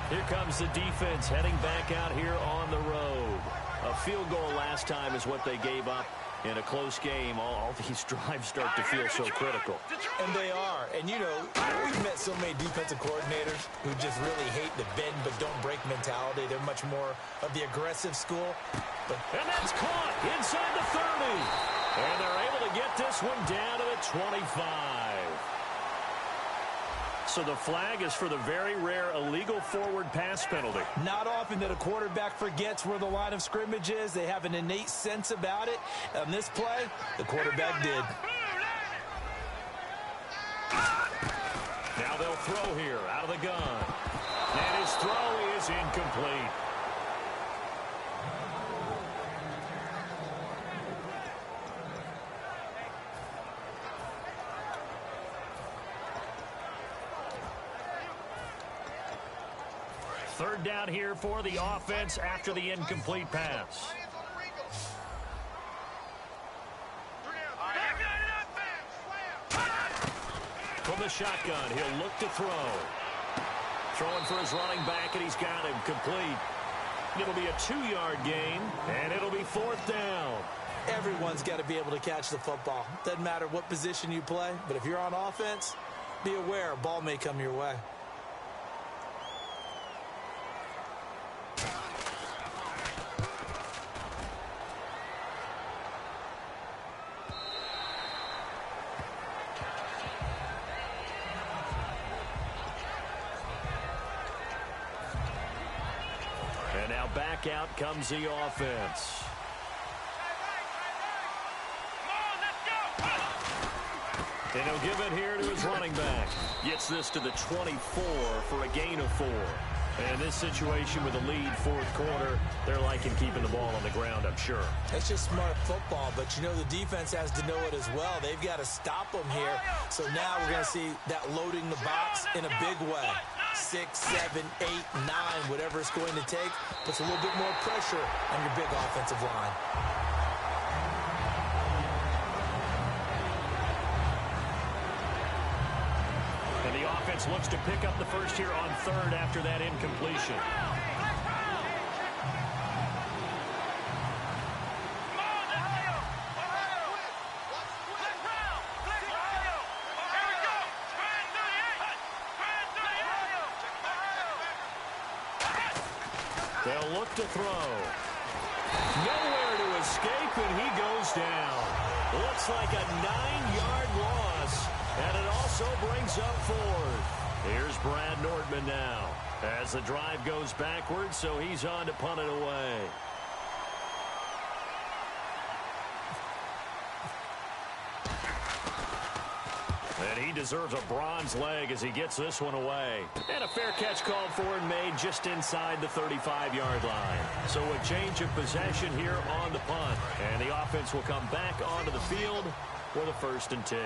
Here comes the defense heading back out here on the road. A field goal last time is what they gave up in a close game. All these drives start to feel so critical. And they are. And, you know, we've met so many defensive coordinators who just really hate the bend but don't break mentality. They're much more of the aggressive school. And that's caught inside the 30. And they're able to get this one down to the 25. So the flag is for the very rare illegal forward pass penalty. Not often that a quarterback forgets where the line of scrimmage is. They have an innate sense about it. On this play, the quarterback did. Now they'll throw here out of the gun. And his throw is incomplete. Third down here for the offense after the incomplete pass. From the shotgun, he'll look to throw. Throwing for his running back, and he's got him complete. It'll be a 2-yard gain, and it'll be 4th down. Everyone's got to be able to catch the football. Doesn't matter what position you play, but if you're on offense, be aware a ball may come your way. And now back out comes the offense. And he'll give it here to his running back. Gets this to the 24 for a gain of 4. And in this situation with a lead, fourth quarter, they're liking keeping the ball on the ground, I'm sure. That's just smart football, but you know the defense has to know it as well. They've got to stop them here. So now we're going to see that loading the box in a big way. 6, 7, 8, 9, whatever it's going to take, puts a little bit more pressure on your big offensive line. And the offense looks to pick up the first here on third after that incompletion. They'll look to throw. Nowhere to escape, and he goes down. Looks like a 9-yard loss, and it also brings up 4th. Here's Brad Nordman now as the drive goes backwards, so he's on to punt it away. And he deserves a bronze leg as he gets this one away. And a fair catch called for and made just inside the 35-yard line. So a change of possession here on the punt. And the offense will come back onto the field for the 1st and 10.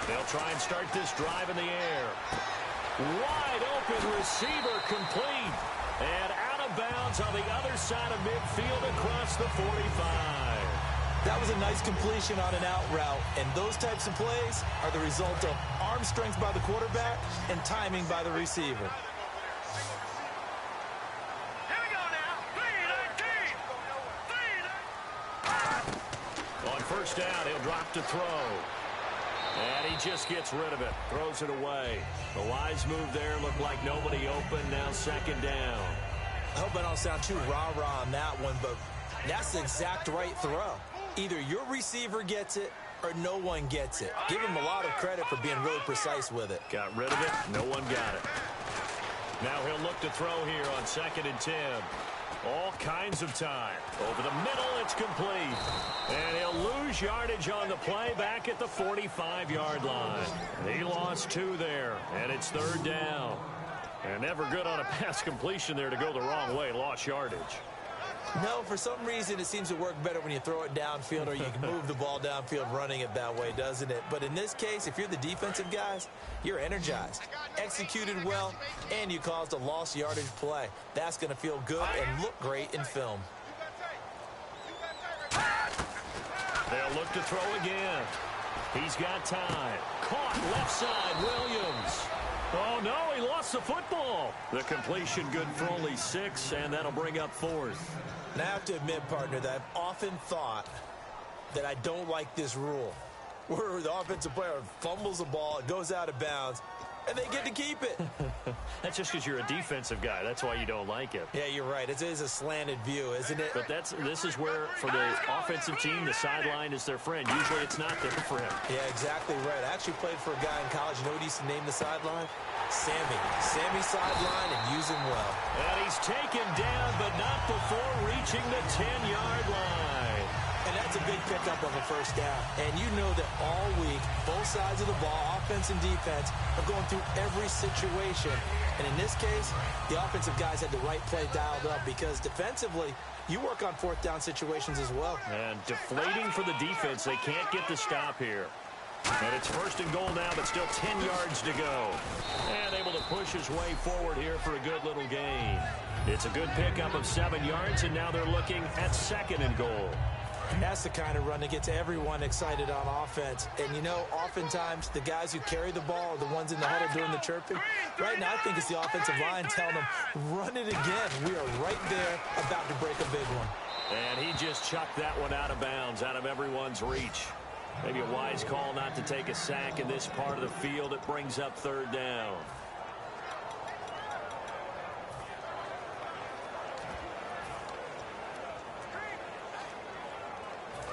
They'll try and start this drive in the air. Wide open receiver complete. And out of bounds on the other side of midfield across the 45. That was a nice completion on an out route, and those types of plays are the result of arm strength by the quarterback and timing by the receiver. Here we go now. 3-19. On 1st down, he'll drop to throw. And he just gets rid of it, throws it away. The wise move there, looked like nobody open, now 2nd down. I hope I don't sound too rah-rah on that one, but that's the exact right throw. Either your receiver gets it or no one gets it. Give him a lot of credit for being really precise with it. Got rid of it, no one got it. Now he'll look to throw here on 2nd and 10. All kinds of time. Over the middle, it's complete. And he'll lose yardage on the play back at the 45-yard line. He lost 2 there, and it's 3rd down. And never good on a pass completion there to go the wrong way. Lost yardage. No, for some reason it seems to work better when you throw it downfield or you can move the ball downfield running it that way, doesn't it? But in this case, if you're the defensive guys, you're energized, executed well, and you caused a lost yardage play. That's going to feel good and look great in film. They'll look to throw again. He's got time. Caught left side, Williams. Oh, no, he lost the football. The completion good for only 6, and that'll bring up 4th. And I have to admit, partner, that I've often thought that I don't like this rule, where the offensive player fumbles the ball, it goes out of bounds, and they get to keep it. That's just because you're a defensive guy. That's why you don't like it. Yeah, you're right. It is a slanted view, isn't it? But this is where, for the offensive team, the sideline is their friend. Usually it's not there for him. Yeah, exactly right. I actually played for a guy in college. You know what he used to name the sideline? Sammy. Sammy sideline, and use him well. And he's taken down, but not before reaching the 10-yard line. And that's a big pickup on the 1st down. And you know that all week, both sides of the ball, offense and defense, are going through every situation. And in this case, the offensive guys had the right play dialed up because defensively, you work on 4th down situations as well. And deflating for the defense. They can't get the stop here. And it's 1st and goal now, but still 10 yards to go. And able to push his way forward here for a good little gain. It's a good pickup of 7 yards, and now they're looking at 2nd and goal. And that's the kind of run that gets everyone excited on offense. And, you know, oftentimes the guys who carry the ball are the ones in the huddle doing the chirping. Right now, I think it's the offensive line telling them, run it again. We are right there about to break a big one. And he just chucked that one out of bounds, out of everyone's reach. Maybe a wise call not to take a sack in this part of the field. It brings up 3rd down.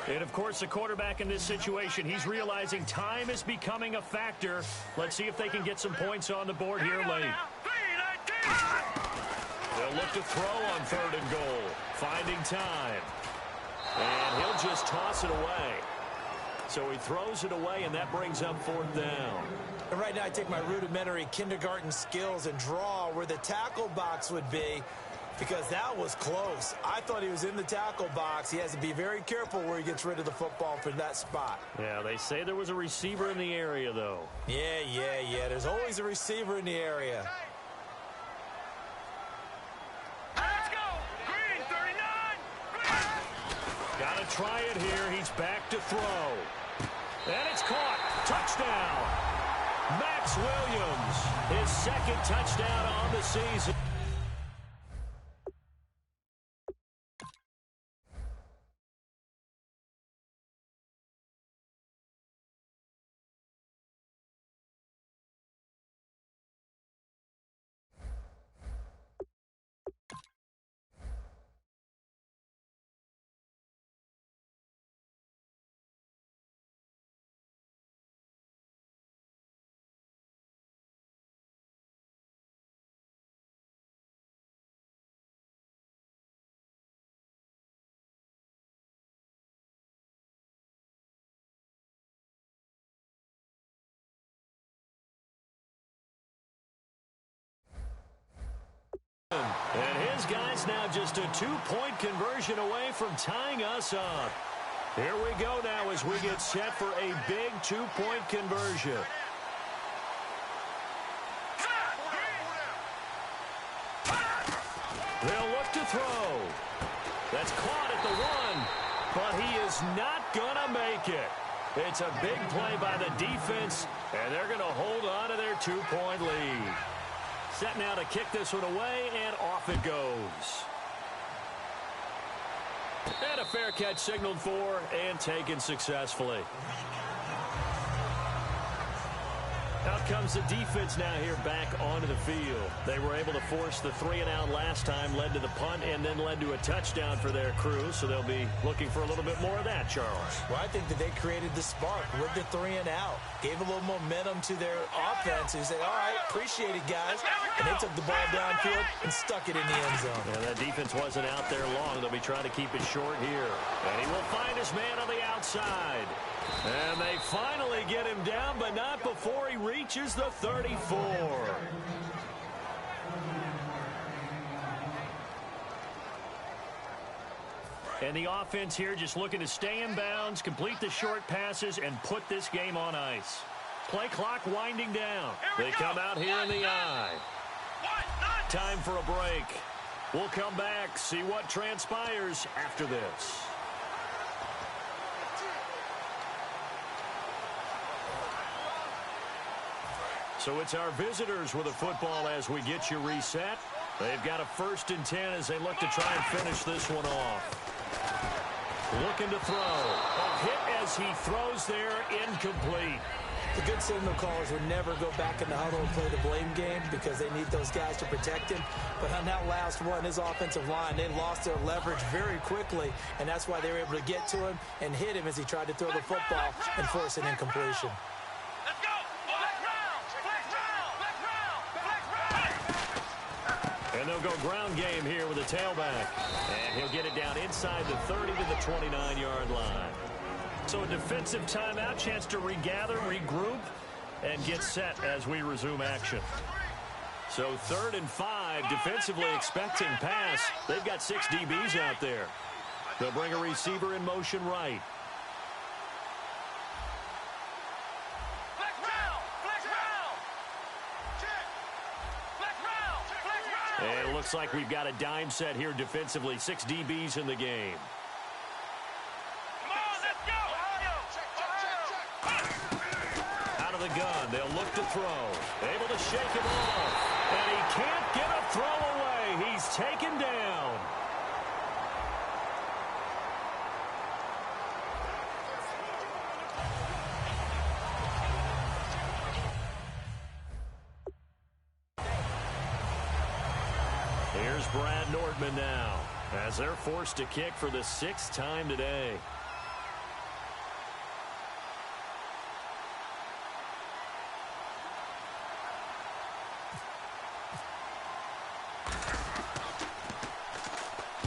And, of course, the quarterback in this situation, he's realizing time is becoming a factor. Let's see if they can get some points on the board here late. They'll look to throw on 3rd and goal. Finding time. And he'll just toss it away. So he throws it away, and that brings up 4th down. And right now I take my rudimentary kindergarten skills and draw where the tackle box would be, because that was close. I thought he was in the tackle box. He has to be very careful where he gets rid of the football from that spot. Yeah, they say there was a receiver in the area, though. Yeah. There's always a receiver in the area. Let's go. Green, 39. Green. Got to try it here. He's back to throw. And it's caught. Touchdown. Max Williams, his 2nd touchdown on the season. just a two-point conversion away from tying us up. Here we go now as we get set for a big two-point conversion. They'll look to throw. That's caught at the one, but he is not going to make it. It's a big play by the defense, and they're going to hold on to their two-point lead. Set now to kick this one away, and off it goes. And a fair catch signaled for and taken successfully. Out comes the defense now here back onto the field. They were able to force the 3-and-out last time, led to the punt, and then led to a touchdown for their crew. So they'll be looking for a little bit more of that, Charles. Well, I think that they created the spark with the 3-and-out. Gave a little momentum to their offense. Who said, all right, appreciate it, guys. And they took the ball downfield and stuck it in the end zone. Yeah, that defense wasn't out there long. They'll be trying to keep it short here. And he will find his man on the outside. And they finally get him down, but not before he reaches the 34. And the offense here just looking to stay in bounds, complete the short passes, and put this game on ice. Play clock winding down. They come out here in the eye. Time for a break. We'll come back, see what transpires after this. So it's our visitors with a football as we get you reset. They've got a 1st and 10 as they look to try and finish this one off. Looking to throw. A hit as he throws there, incomplete. The good signal callers would never go back in the huddle and play the blame game because they need those guys to protect him. But on that last one, his offensive line, they lost their leverage very quickly, and that's why they were able to get to him and hit him as he tried to throw the football and force an incompletion. And they'll go ground game here with a tailback. And he'll get it down inside the 30 to the 29-yard line. So a defensive timeout, chance to regather, regroup, and get set as we resume action. So 3rd and 5, defensively expecting pass. They've got 6 DBs out there. They'll bring a receiver in motion right. And it looks like we've got a dime set here defensively. 6 DBs in the game. Out of the gun, they'll look to throw. Able to shake him off. And he can't get a throw away. He's taken down. Here's Brad Nordman now as they're forced to kick for the 6th time today.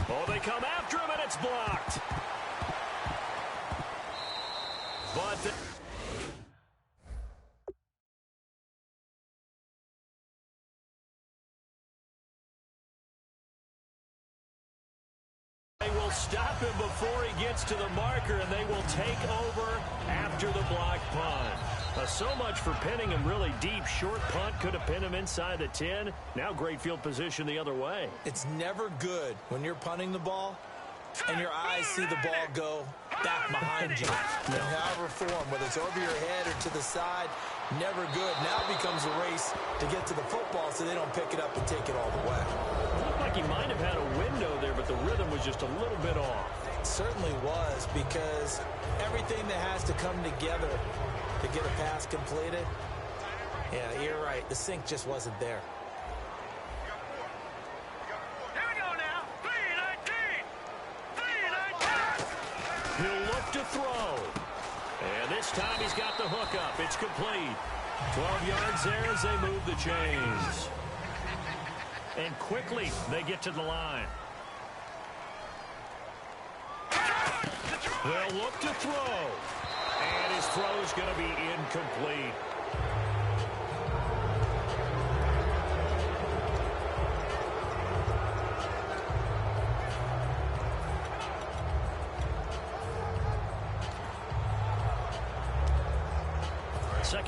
Oh, they come after him and it's blocked. But they will stop him before he gets to the marker, and they will take over after the block punt. So much for pinning him really deep. Short punt could have pinned him inside the 10. Now great field position the other way. It's never good when you're punting the ball and your eyes see the ball go back behind you. In however form, whether it's over your head or to the side, never good. Now it becomes a race to get to the football so they don't pick it up and take it all the way. It looked like he might have had a window there, but the rhythm was just a little bit off. It certainly was, because everything that has to come together to get a pass completed, yeah, you're right. The sync just wasn't there. He'll look to throw. And this time he's got the hook up. It's complete. 12 yards there as they move the chains. And quickly they get to the line. They'll look to throw. And his throw is going to be incomplete.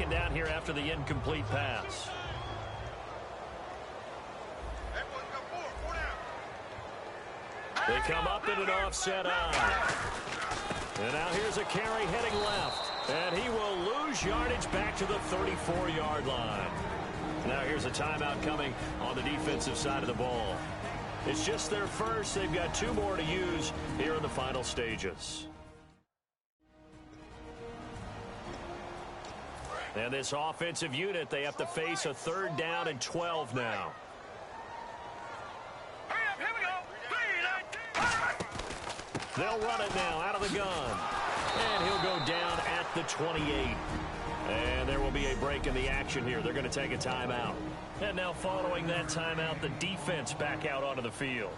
second down here after the incomplete pass. They come up in an offset eye. And now here's a carry heading left. And he will lose yardage back to the 34-yard line. Now here's a timeout coming on the defensive side of the ball. It's just their first. They've got 2 more to use here in the final stages. And this offensive unit, they have to face a 3rd down and 12 now. They'll run it now out of the gun. And he'll go down at the 28. And there will be a break in the action here. They're going to take a timeout. And now following that timeout, the defense back out onto the field.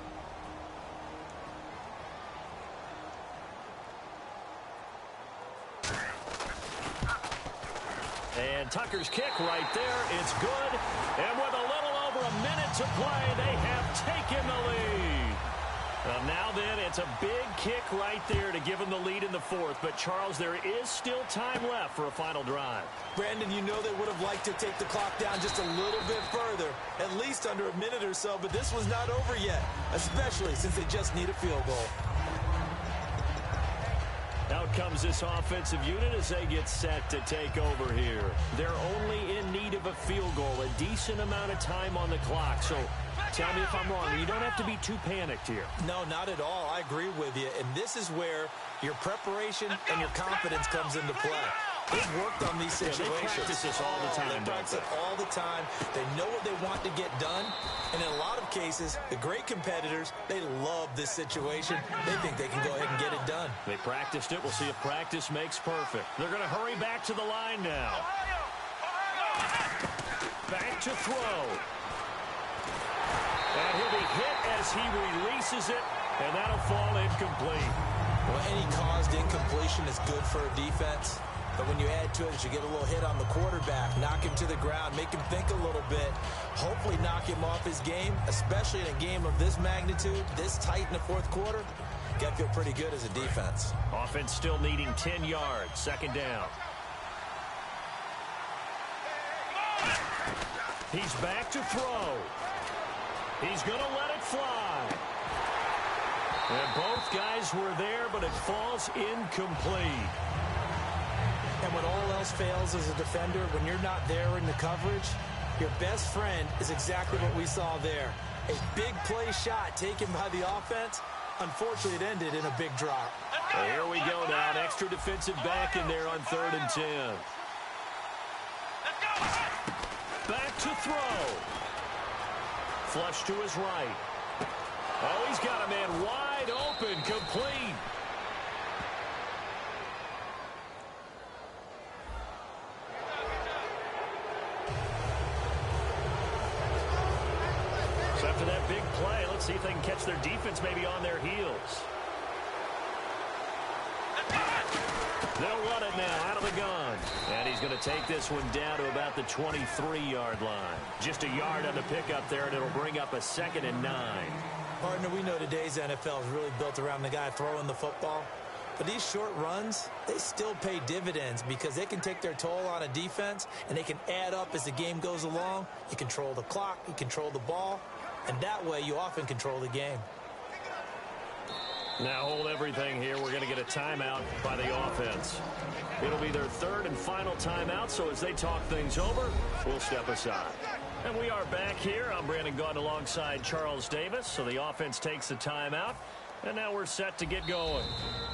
And Tucker's kick right there. It's good. And with a little over a minute to play, they have taken the lead. Well, now then, it's a big kick right there to give them the lead in the 4th. But, Charles, there is still time left for a final drive. Brandon, you know they would have liked to take the clock down just a little bit further, at least under a minute or so. But this was not over yet, especially since they just need a field goal. Out comes this offensive unit as they get set to take over here. They're only in need of a field goal, a decent amount of time on the clock. So tell me if I'm wrong. You don't have to be too panicked here. No, not at all. I agree with you. And this is where your preparation and your confidence comes into play. They've worked on these situations. Yeah, they practice this all the time. They practice it all the time. They know what they want to get done. And in a lot of cases, the great competitors, they love this situation. They think they can go ahead and get it done. They practiced it. We'll see if practice makes perfect. They're going to hurry back to the line now. Back to throw. And he'll be hit as he releases it, and that'll fall incomplete. Well, any caused incompletion is good for a defense. But when you add to it, you get a little hit on the quarterback, knock him to the ground, make him think a little bit, hopefully knock him off his game, especially in a game of this magnitude, this tight in the 4th quarter. You got to feel pretty good as a defense. Offense still needing 10 yards, 2nd down. He's back to throw. He's going to let it fly. And both guys were there, but it falls incomplete. And when all else fails as a defender, when you're not there in the coverage, your best friend is exactly what we saw there. A big play shot taken by the offense. Unfortunately, it ended in a big drop. Well, here we go now. An extra defensive back in there on 3rd and 10. Back to throw. Flush to his right. Oh, he's got a man wide open, complete. So after that big play, let's see if they can catch their defense maybe on their heels. They'll run it now out of the gun. And he's going to take this one down to about the 23-yard line. Just a yard on the pickup there, and it'll bring up a 2nd and 9. Partner, we know today's NFL is really built around the guy throwing the football. But these short runs, they still pay dividends because they can take their toll on a defense, and they can add up as the game goes along. You control the clock, you control the ball, and that way you often control the game. Now hold everything here. We're going to get a timeout by the offense. It'll be their 3rd and final timeout, so as they talk things over, we'll step aside. And we are back here. I'm Brandon Gaudin alongside Charles Davis. So the offense takes the timeout, and now we're set to get going.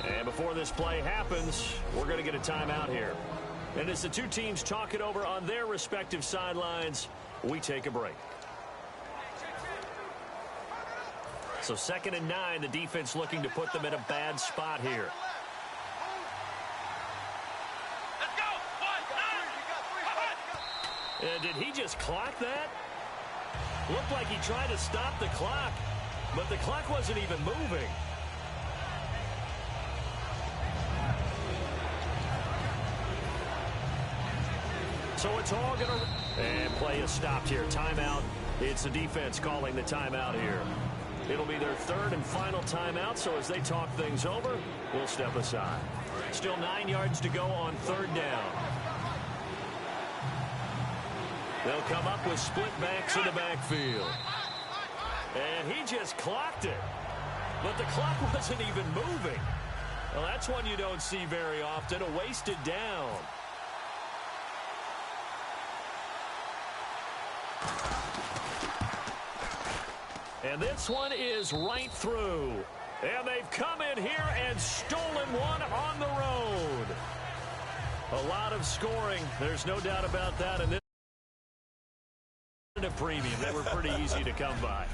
And before this play happens, we're going to get a timeout here. And as the 2 teams talk it over on their respective sidelines, we take a break. So 2nd and 9, the defense looking to put them in a bad spot here. And did he just clock that? Looked like he tried to stop the clock, but the clock wasn't even moving. So it's all going to... And play is stopped here. Timeout. It's the defense calling the timeout here. It'll be their 3rd and final timeout, so as they talk things over, we'll step aside. Still 9 yards to go on 3rd down. They'll come up with split backs in the backfield. And he just clocked it. But the clock wasn't even moving. Well, that's one you don't see very often, a wasted down. And this one is right through. And they've come in here and stolen one on the road. A lot of scoring. There's no doubt about that. And this premium, they were pretty easy to come by.